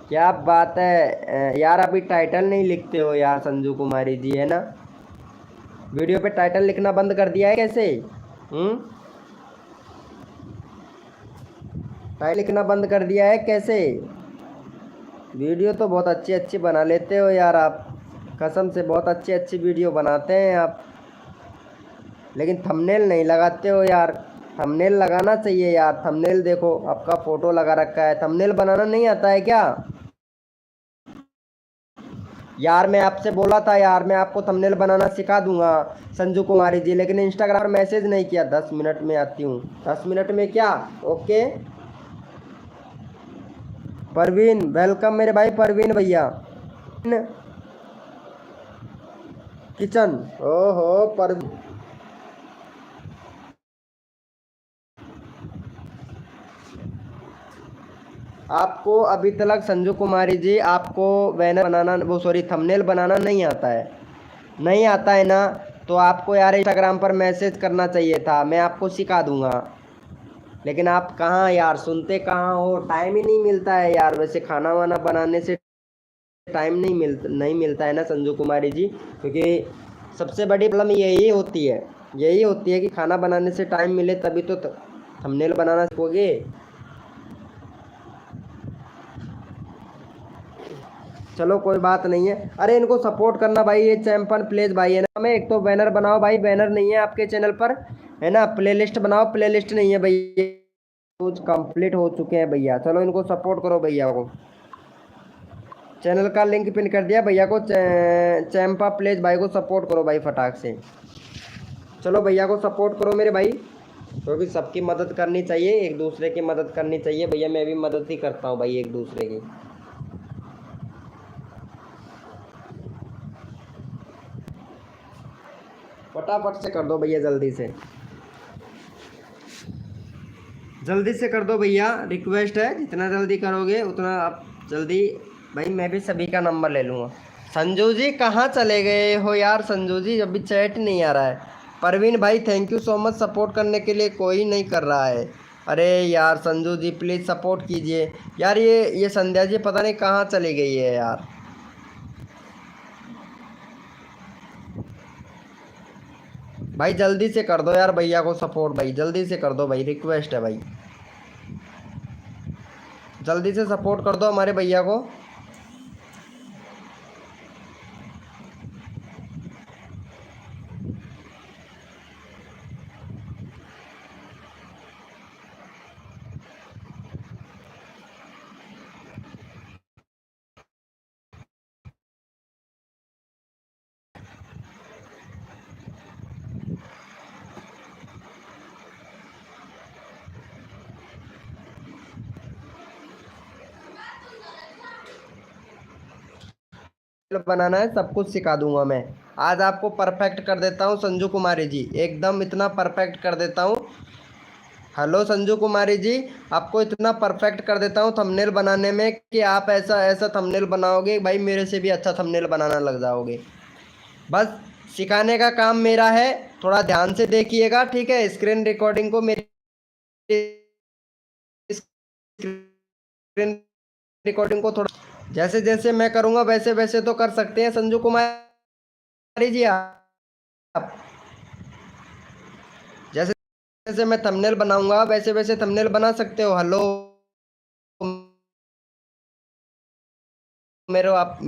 क्या बात है यार। अभी टाइटल नहीं लिखते हो यार संजू कुमारी जी, है ना, वीडियो पे टाइटल लिखना बंद कर दिया है कैसे, टाइटल लिखना बंद कर दिया है कैसे। वीडियो तो बहुत अच्छी अच्छी बना लेते हो यार आप, कसम से बहुत अच्छी अच्छी वीडियो बनाते हैं आप, लेकिन थंबनेल नहीं लगाते हो यार। थंबनेल लगाना चाहिए यार। थंबनेल देखो, आपका फोटो लगा रखा है, थंबनेल बनाना नहीं आता है क्या यार? मैं आपसे बोला था यार, मैं आपको थंबनेल बनाना सिखा दूंगा संजू कुमारी जी, लेकिन इंस्टाग्राम पर मैसेज नहीं किया। 10 मिनट में आती हूँ। 10 मिनट में क्या? ओके। परवीन वेलकम मेरे भाई, परवीन भैया। किचन, ओहो पर आपको अभी तक संजू कुमारी जी आपको बैनर बनाना, वो सॉरी थंबनेल बनाना नहीं आता है? नहीं आता है ना? तो आपको यार इंस्टाग्राम पर मैसेज करना चाहिए था, मैं आपको सिखा दूंगा। लेकिन आप कहाँ यार, सुनते कहाँ हो? टाइम ही नहीं मिलता है यार। वैसे खाना वाना बनाने से टाइम नहीं मिलता है ना संजू कुमारी जी, क्योंकि सबसे बड़ी प्रॉब्लम यही होती है कि खाना बनाने से टाइम मिले तभी तो थंबनेल बनाना सीखोगे। चलो कोई बात नहीं है। अरे इनको सपोर्ट करना भाई, ये चैंपियन प्लेज भाई है ना। मैं एक तो बैनर बनाओ भाई, बैनर नहीं है आपके चैनल पर, है ना? प्लेलिस्ट बनाओ, प्लेलिस्ट नहीं है भैया। कुछ कंप्लीट हो चुके हैं भैया। चलो इनको सपोर्ट करो भैया को। चैनल का लिंक पिन कर दिया भैया को। चैंपा प्लेज भाई को सपोर्ट करो भाई फटाक से। चलो भैया को सपोर्ट करो मेरे भाई, क्योंकि सबकी मदद करनी चाहिए, एक दूसरे की मदद करनी चाहिए भैया। मैं भी मदद ही करता हूँ भाई एक दूसरे की। फटाफट से कर दो भैया, जल्दी से जल्दी से कर दो भैया, रिक्वेस्ट है। जितना जल्दी करोगे उतना आप जल्दी। भाई मैं भी सभी का नंबर ले लूँगा। संजू जी कहाँ चले गए हो यार? संजू जी अभी चैट नहीं आ रहा है। परवीन भाई thank you so much support करने के लिए, कोई नहीं कर रहा है। अरे यार संजू जी प्लीज़ सपोर्ट कीजिए यार। ये संध्या जी पता नहीं कहाँ चली गई है यार। भाई जल्दी से कर दो यार भैया को सपोर्ट, भाई जल्दी से कर दो भाई, रिक्वेस्ट है भाई। जल्दी से सपोर्ट कर दो हमारे भैया को। बनाना है सब कुछ सिखा दूंगा मैं। आज आपको परफेक्ट कर देता हूँ संजू कुमारी जी, एकदम इतना परफेक्ट कर देता हूँ। हेलो संजू कुमारी जी, आपको इतना परफेक्ट कर देता हूँ थंबनेल बनाने में कि आप ऐसा ऐसा थंबनेल बनाओगे भाई, मेरे से भी अच्छा थंबनेल बनाना लग जाओगे। बस सिखाने का काम मेरा है, थोड़ा ध्यान से देखिएगा ठीक है? स्क्रीन रिकॉर्डिंग को, मेरी स्क्रीन रिकॉर्डिंग को थोड़ा जैसे जैसे मैं करूँगा वैसे वैसे तो कर सकते हैं संजू कुमारी जी आप। जैसे जैसे मैं थंबनेल बनाऊंगा वैसे वैसे थंबनेल बना सकते हो। हेलो मेरे आप